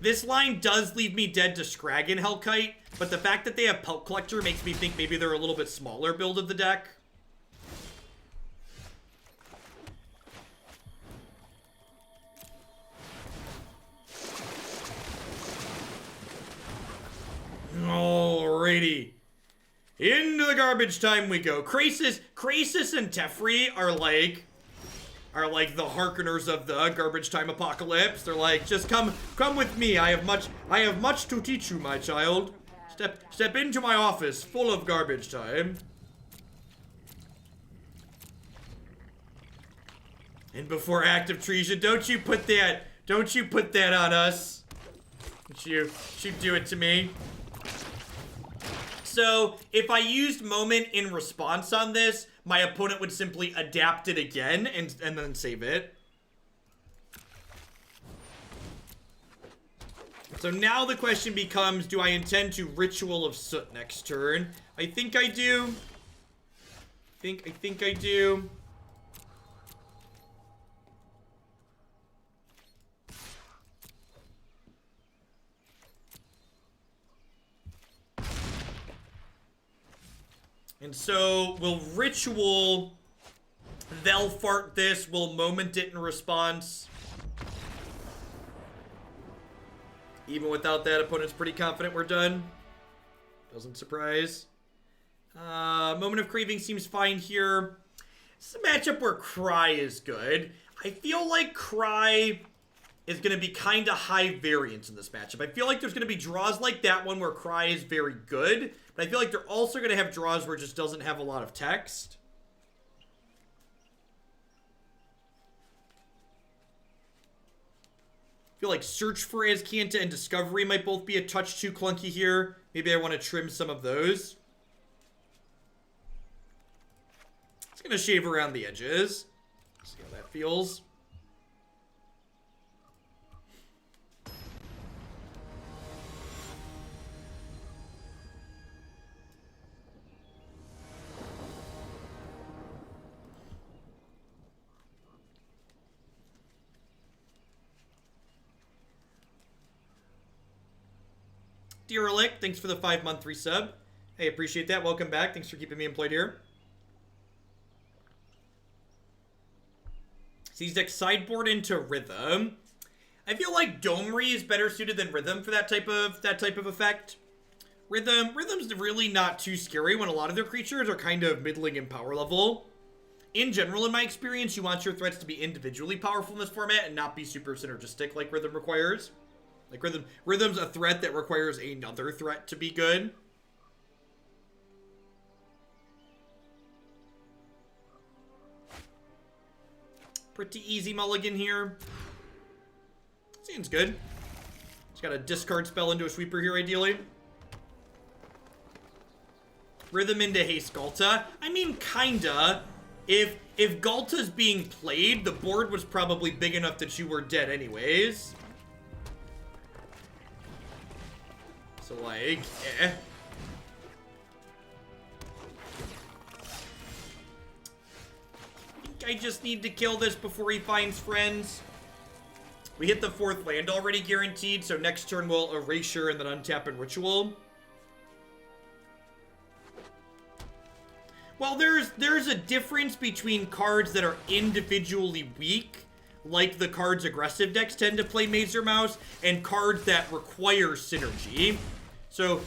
This line does leave me dead to Scrag and Hellkite, but the fact that they have Pelt Collector makes me think maybe they're a little bit smaller build of the deck. Alrighty. Into the garbage time we go. Krasis and Teferi are like the Harkeners of the garbage time apocalypse. They're like, just come with me. I have much to teach you, my child. Step into my office full of garbage time. And before active treason, don't you put that on us. Don't you do it to me. So, if I used Moment in response on this, my opponent would simply adapt it again and then save it. So now the question becomes, do I intend to Ritual of Soot next turn? I think I do. I think I do. And so, we'll Ritual, they'll fart this, we'll Moment it in response. Even without that, opponent's pretty confident we're done. Doesn't surprise. Moment of Craving seems fine here. This is a matchup where Cry is good. I feel like Cry is going to be kind of high variance in this matchup. I feel like there's going to be draws like that one where Cry is very good. But I feel like they're also going to have draws where it just doesn't have a lot of text. I feel like Search for Azcanta and Discovery might both be a touch too clunky here. Maybe I want to trim some of those. It's going to shave around the edges. See how that feels. Dear Relic, thanks for the 5-month resub. Hey, appreciate that. Welcome back. Thanks for keeping me employed here. These decks sideboard into Rhythm. I feel like Domri is better suited than Rhythm for that type of effect. Rhythm's really not too scary when a lot of their creatures are kind of middling in power level. In general, in my experience, you want your threats to be individually powerful in this format and not be super synergistic like Rhythm requires. Like Rhythm's a threat that requires another threat to be good. Pretty easy mulligan here. Seems good. Just gotta discard spell into a sweeper here, ideally. Rhythm into Haste Galta. I mean, kinda. If Galta's being played, the board was probably big enough that you were dead anyways. So, like, eh. I just need to kill this before he finds friends. We hit the 4th land already guaranteed, so next turn we'll Erasure and then untap and Ritual. Well, there's a difference between cards that are individually weak, like the cards aggressive decks tend to play Mazer Mouse, and cards that require synergy. So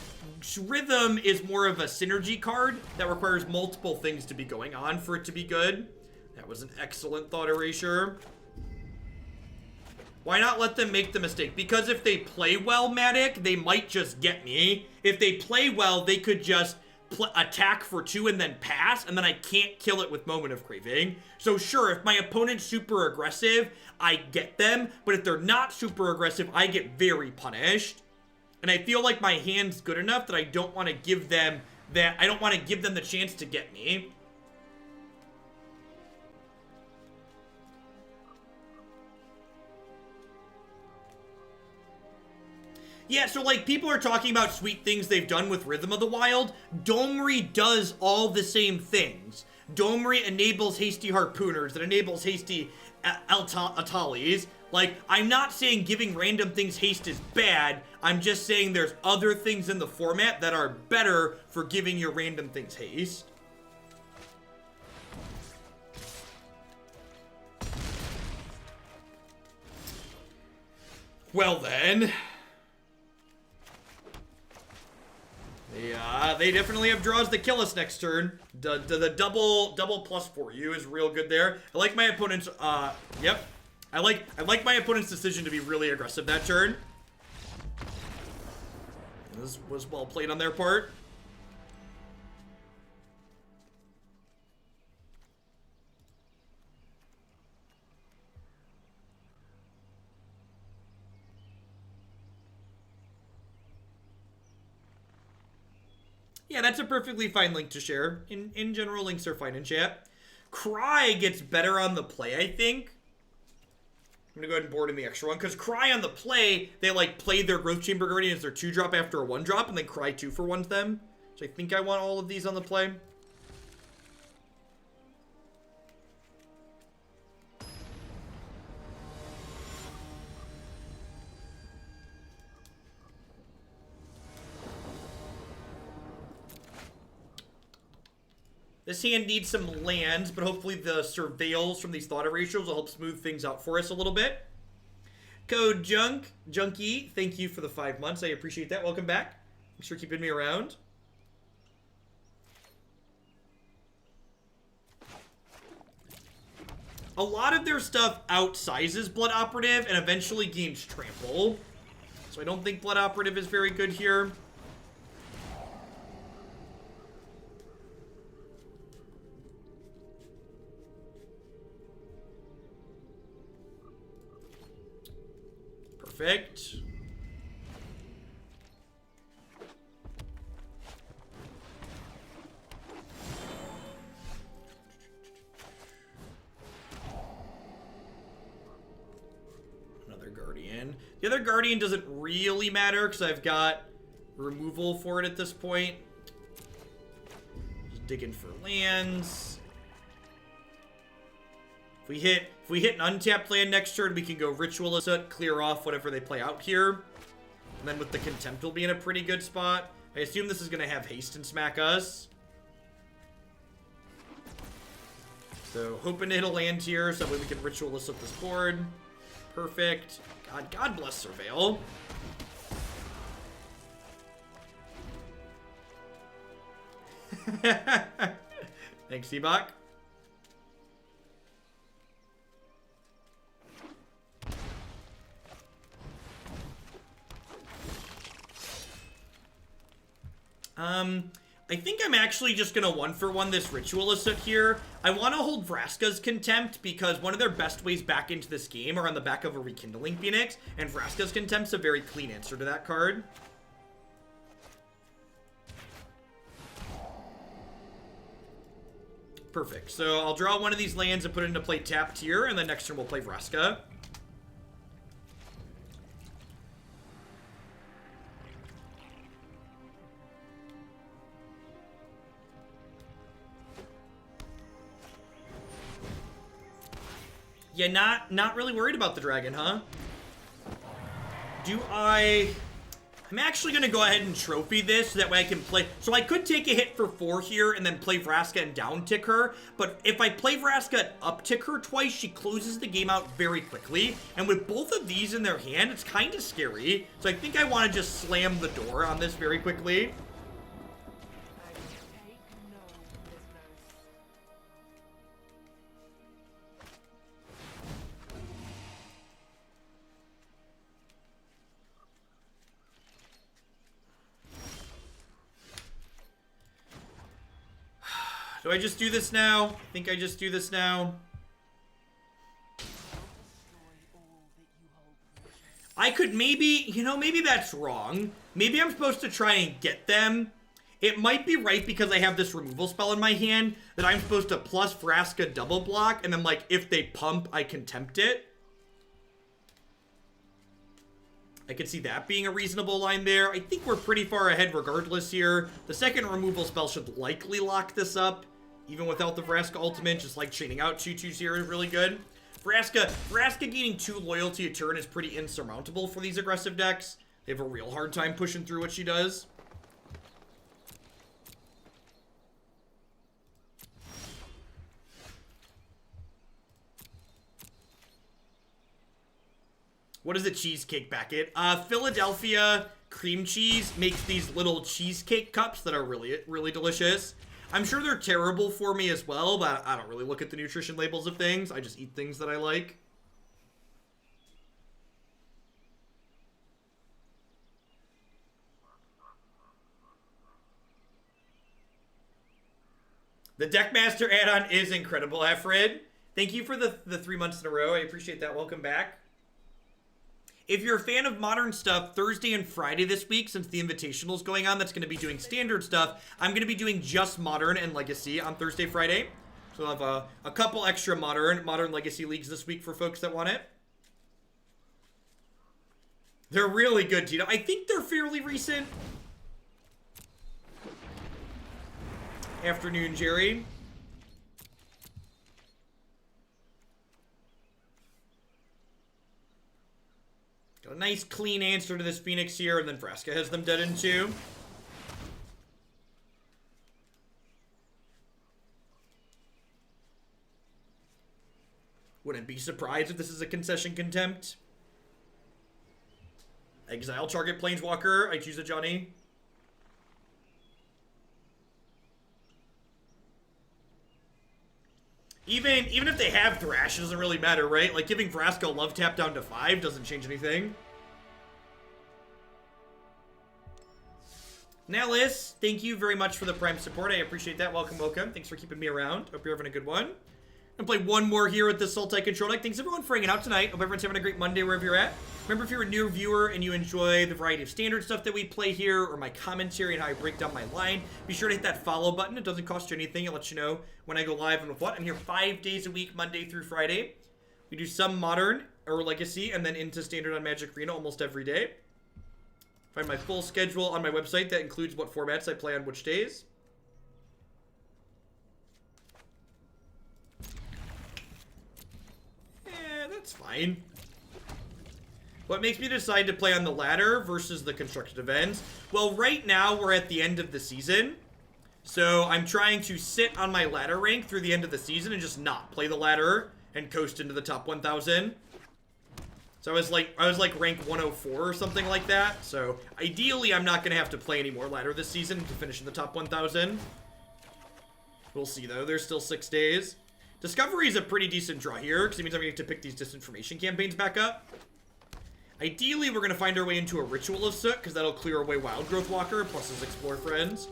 Rhythm is more of a synergy card that requires multiple things to be going on for it to be good. That was an excellent Thought Erasure. Why not let them make the mistake? Because if they play well, Matic, they might just get me. If they play well, they could just attack for 2 and then pass, and then I can't kill it with Moment of Craving. So sure, if my opponent's super aggressive, I get them. But if they're not super aggressive, I get very punished. And I feel like my hand's good enough that I don't want to give them that. I don't want to give them the chance to get me. Yeah, so like people are talking about sweet things they've done with Rhythm of the Wild. Domri does all the same things. Domri enables hasty harpooners, that enables hasty Atalis. Like, I'm not saying giving random things haste is bad. I'm just saying there's other things in the format that are better for giving your random things haste. Well then. They definitely have draws that kill us next turn. The double plus for you is real good there. I like my opponent's, yep. I like my opponent's decision to be really aggressive that turn. This was well played on their part. Yeah, that's a perfectly fine link to share. In general, links are fine in chat. Cry gets better on the play, I think. I'm gonna go ahead and board in the extra one, because Cry on the play, they like play their Growth Chamber Guardian as their 2-drop after a 1-drop, and then Cry 2 for 1 them. So I think I want all of these on the play. This hand needs some lands, but hopefully the surveils from these Thought Erasures will help smooth things out for us a little bit. Code Junkie, thank you for the 5 months. I appreciate that. Welcome back. Thanks for keeping me around. A lot of their stuff outsizes Blood Operative and eventually gains Trample. So I don't think Blood Operative is very good here. Perfect. Another Guardian. The other Guardian doesn't really matter because I've got removal for it at this point. Just digging for lands. If we hit an untapped land next turn, we can go Ritual of Soot, clear off whatever they play out here. And then with the Contempt, we'll be in a pretty good spot. I assume this is going to have haste and smack us. So, hoping to hit a land here so that way we can Ritual of Soot this board. Perfect. God bless Surveil. Thanks, Seabach. I think I'm actually just gonna 1-for-1 this Ritual of Soot here. I want to hold Vraska's Contempt because one of their best ways back into this game are on the back of a Rekindling Phoenix, and Vraska's Contempt's a very clean answer to that card. Perfect. So I'll draw one of these lands and put it into play tapped here, and then next turn we'll play Vraska. Yeah, not really worried about the dragon, huh? I'm actually going to go ahead and trophy this so that way I can play. So I could take a hit for 4 here and then play Vraska and down tick her. But if I play Vraska and up tick her twice, she closes the game out very quickly. And with both of these in their hand, it's kind of scary. So I think I want to just slam the door on this very quickly. Do I just do this now? I think I just do this now. I could maybe, maybe that's wrong. Maybe I'm supposed to try and get them. It might be right because I have this removal spell in my hand that I'm supposed to plus Vraska double block, and then, like, if they pump, I Contempt it. I could see that being a reasonable line there. I think we're pretty far ahead regardless here. The second removal spell should likely lock this up. Even without the Vraska ultimate, just like chaining out 2/2s here is really good. Vraska gaining 2 loyalty a turn is pretty insurmountable for these aggressive decks. They have a real hard time pushing through what she does. What is a cheesecake packet? Philadelphia cream cheese makes these little cheesecake cups that are really, really delicious. I'm sure they're terrible for me as well, but I don't really look at the nutrition labels of things. I just eat things that I like. The Deckmaster add-on is incredible, Efred. Thank you for the 3 months in a row. I appreciate that. Welcome back. If you're a fan of Modern stuff, Thursday and Friday this week, since the Invitational's going on, that's going to be doing Standard stuff. I'm going to be doing just Modern and Legacy on Thursday, Friday. So I'll have a couple extra Modern Legacy leagues this week for folks that want it. They're really good, Tito. I think they're fairly recent. Afternoon, Jerry. Got a nice clean answer to this Phoenix here, and then Vraska has them dead in 2. Wouldn't be surprised if this is a concession Contempt. Exile target Planeswalker. I choose a Johnny. Even if they have Thrash, it doesn't really matter, right? Like, giving Vraska a love tap down to 5 doesn't change anything. Nellis, thank you very much for the Prime support. I appreciate that. Welcome, welcome. Thanks for keeping me around. Hope you're having a good one. I'm gonna play one more here with the Sultai control deck. Thanks everyone for hanging out tonight. Hope everyone's having a great Monday wherever you're at. Remember, if you're a new viewer and you enjoy the variety of standard stuff that we play here, or my commentary and how I break down my line, be sure to hit that follow button. It doesn't cost you anything. It lets you know when I go live and with what. I'm here 5 days a week, Monday through Friday. We do some Modern or Legacy and then into Standard on Magic Arena almost every day. Find my full schedule on my website. That includes what formats I play on which days. That's fine. What makes me decide to play on the ladder versus the constructive ends? Well, right now we're at the end of the season. So I'm trying to sit on my ladder rank through the end of the season and just not play the ladder and coast into the top 1,000. So I was like rank 104 or something like that. So ideally I'm not going to have to play any more ladder this season to finish in the top 1,000. We'll see though, there's still 6 days. Discovery is a pretty decent draw here because it means I'm going to have to pick these disinformation campaigns back up. Ideally we're going to find our way into a Ritual of Soot because that'll clear away Wild Growth Walker plus his Explore friends.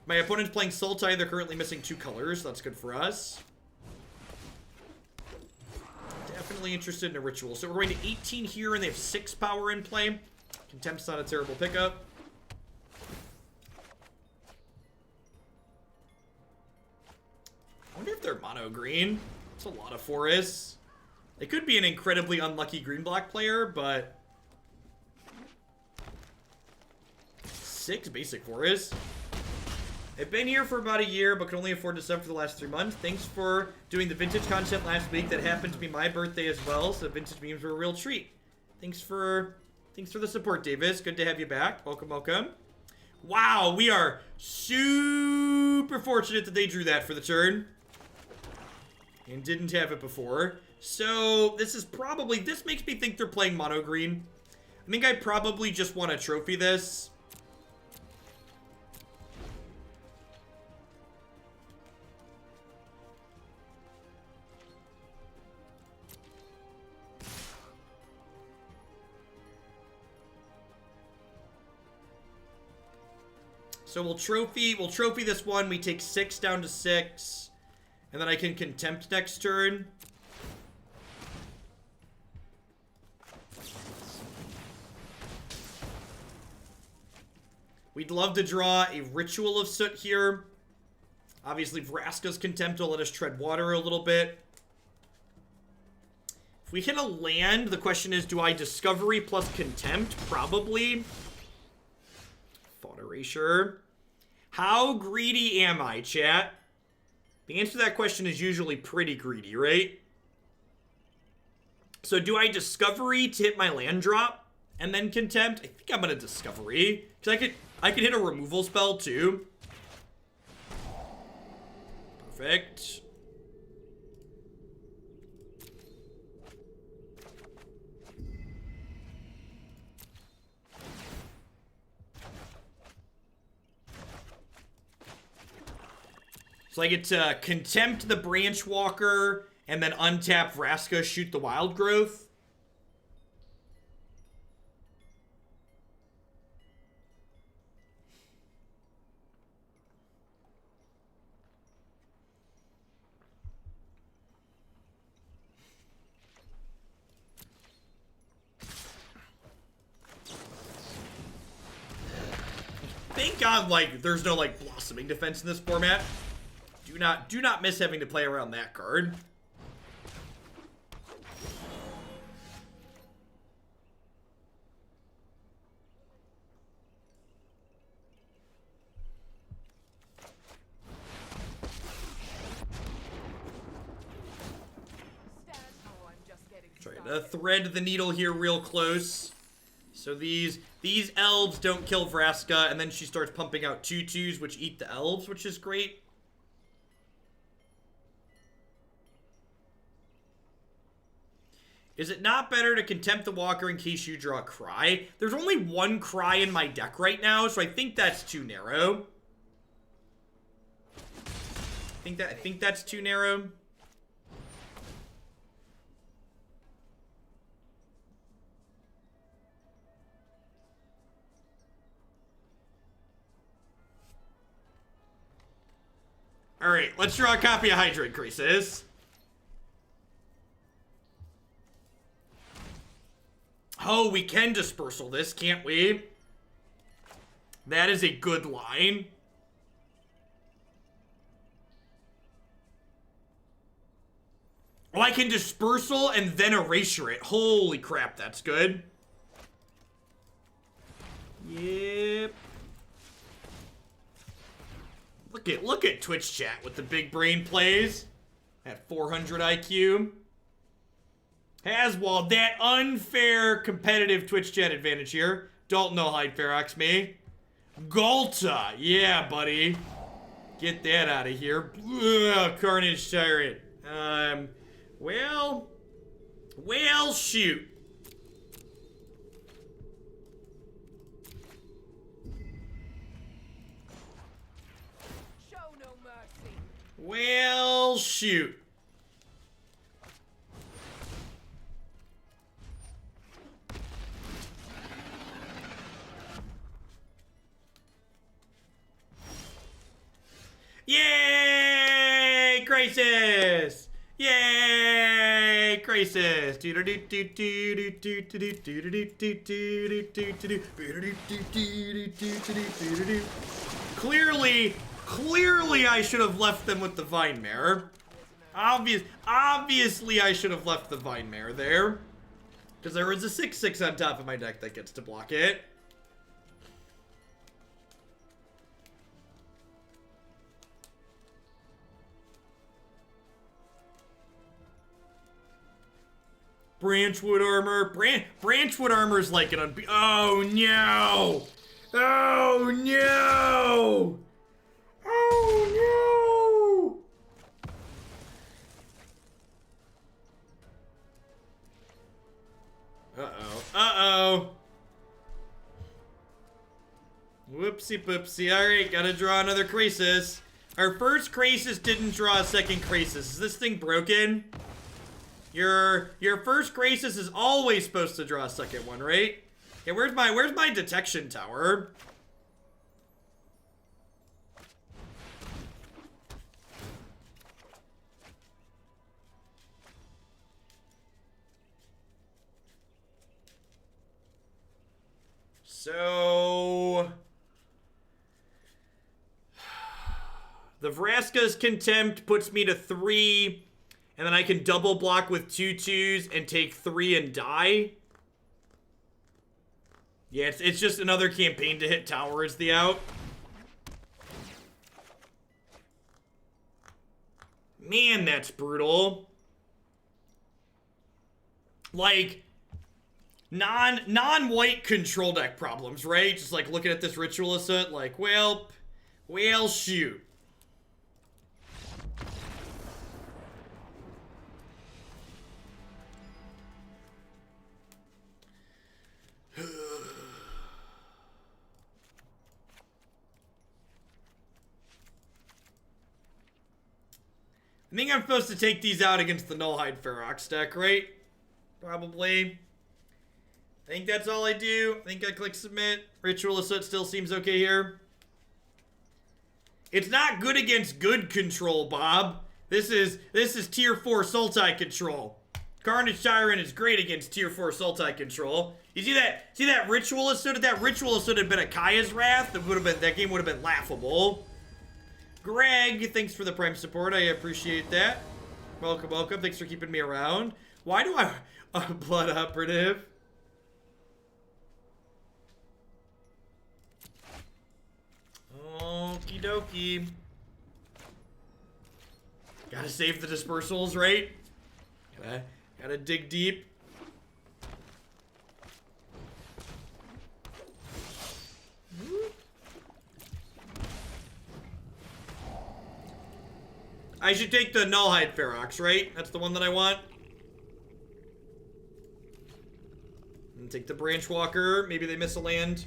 My opponent's playing Sultai. They're currently missing 2 colors. That's good for us. Definitely interested in a Ritual. So we're going to 18 here, and they have 6 power in play. Contempt's not a terrible pickup. I wonder if they're mono green. It's a lot of forests. They could be an incredibly unlucky green-black player, but 6 basic forests. I've been here for about a year, but can only afford to sub for the last 3 months. Thanks for doing the vintage content last week. That happened to be my birthday as well, so vintage memes were a real treat. Thanks for the support, Davis. Good to have you back. Welcome, welcome. Wow, we are super fortunate that they drew that for the turn. And didn't have it before. So, this makes me think they're playing mono green. I think I probably just want to trophy this. So we'll trophy this one. We take 6 down to 6. And then I can Contempt next turn. We'd love to draw a Ritual of Soot here. Obviously, Vraska's Contempt will let us tread water a little bit. If we hit a land, the question is, do I Discovery plus Contempt? Probably. Thought Erasure. How greedy am I, chat? The answer to that question is usually pretty greedy, right? So do I Discovery to hit my land drop and then Contempt? I think I'm gonna Discovery. Because I could hit a removal spell too. Perfect. So I get to Contempt the Branch Walker, and then untap Vraska, shoot the Wild Growth. Thank God, like, there's no, like, Blossoming Defense in this format. Do not miss having to play around that card. Trying to thread the needle here real close. So these elves don't kill Vraska, and then she starts pumping out 2/2s, which eat the elves, which is great. Is it not better to Contempt the Walker in case you draw a Cry? There's only 1 Cry in my deck right now, so I think that's too narrow. I think that's too narrow. Alright, let's draw a copy of Hydroid Krasis. Oh, we can Dispersal this, can't we? That is a good line. Oh, I can Dispersal and then Erasure it. Holy crap, that's good. Yep. Look at Twitch chat with the big brain plays at 400 IQ. Haswell, that unfair competitive Twitch chat advantage here. Don't know Hyde Ferox me. Galta, yeah, buddy. Get that out of here. Ugh, Carnage Tyrant. Well, shoot. Show no mercy. Well, shoot. Yay! Krasis! Yay! Krasis! Clearly I should have left them with the Vine Mare. Obviously I should have left the Vine Mare there. Because there was a 6/6 on top of my deck that gets to block it. Branchwood armor. Branchwood armor is like an oh no! Oh no! Oh no! Uh-oh. Whoopsie poopsie. Alright, gotta draw another Krasis. Our first Krasis didn't draw a second Krasis. Is this thing broken? Your first Krasis is always supposed to draw a second one, right? Okay, where's my detection tower? So the Vraska's Contempt puts me to 3. And then I can double block with 2/2s and take 3 and die. Yeah, it's just another campaign to hit tower is the out. Man, that's brutal. Like, non-white control deck problems, right? Just like looking at this Ritual of Soot, like, well, shoot. I think I'm supposed to take these out against the Nullhide Ferox deck, right? Probably. I think that's all I do. I think I click submit. Ritual of Soot still seems okay here. It's not good against good control, Bob. This is tier 4 Sultai control. Carnage Tyrant is great against tier 4 Sultai control. You see that Ritual of Soot? If that Ritual of Soot had been a Kaya's Wrath, that game would have been laughable. Greg, thanks for the Prime support. I appreciate that. Welcome. Thanks for keeping me around. Why do I... Blood Operative. Okie dokie. Gotta save the dispersals, right? Gotta dig deep. I should take the Nullhide Ferox, right? That's the one that I want. And take the Branchwalker. Maybe they miss a land.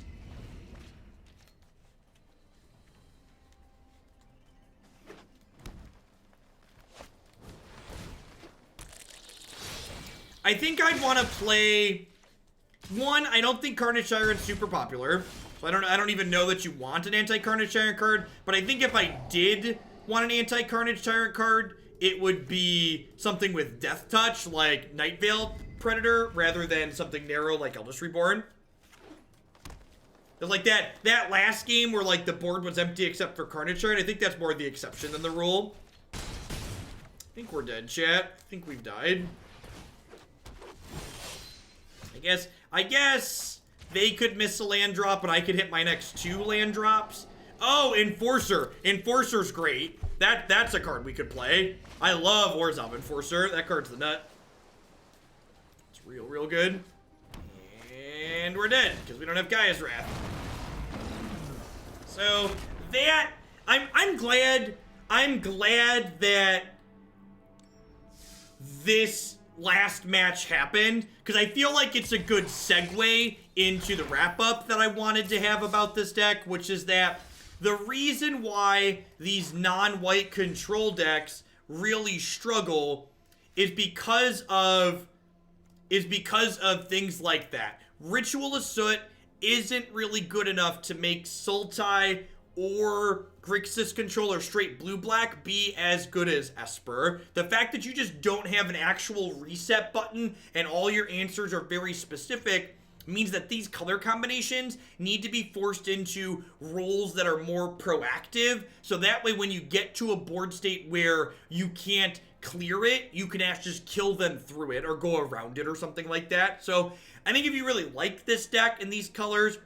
I think I'd want to play... One, I don't think Carnage Tyrant's super popular. So I don't even know that you want an anti-Carnage Tyrant card. But I think if I did want an anti-Carnage Tyrant card, it would be something with Death Touch, like Night Veil Predator, rather than something narrow like Eldritch Reborn. Cause like that last game where like the board was empty except for Carnage Tyrant, I think that's more the exception than the rule. I think we're dead, chat. I think we've died. I guess they could miss a land drop, but I could hit my next 2 land drops. Oh, Enforcer. Enforcer's great. That's a card we could play. I love Orzhov Enforcer. That card's the nut. Real good. And we're dead, because we don't have Gaia's Wrath. So, that... I'm glad that this last match happened, because I feel like it's a good segue into the wrap-up that I wanted to have about this deck, which is that the reason why these non-white control decks really struggle is because of things like that. Ritual of Soot isn't really good enough to make Sultai or Grixis control or straight blue-black be as good as Esper. The fact that you just don't have an actual reset button and all your answers are very specific means that these color combinations need to be forced into roles that are more proactive, so that way when you get to a board state where you can't clear it, you can actually just kill them through it or go around it or something like that. So I think if you really like this deck in these colors,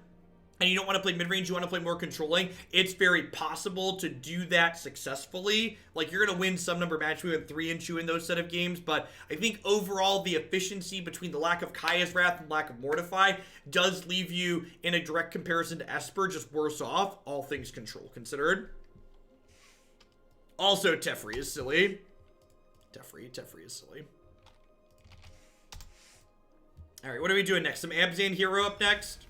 and you don't want to play mid-range, you want to play more controlling, it's very possible to do that successfully. Like, you're going to win some number of matches. We went 3-2 in those set of games, but I think overall the efficiency between the lack of Kaya's Wrath and lack of Mortify does leave you in a direct comparison to Esper just worse off, all things control considered. Also, Teferi is silly. Teferi is silly. Alright, what are we doing next? Some Abzan Hero up next?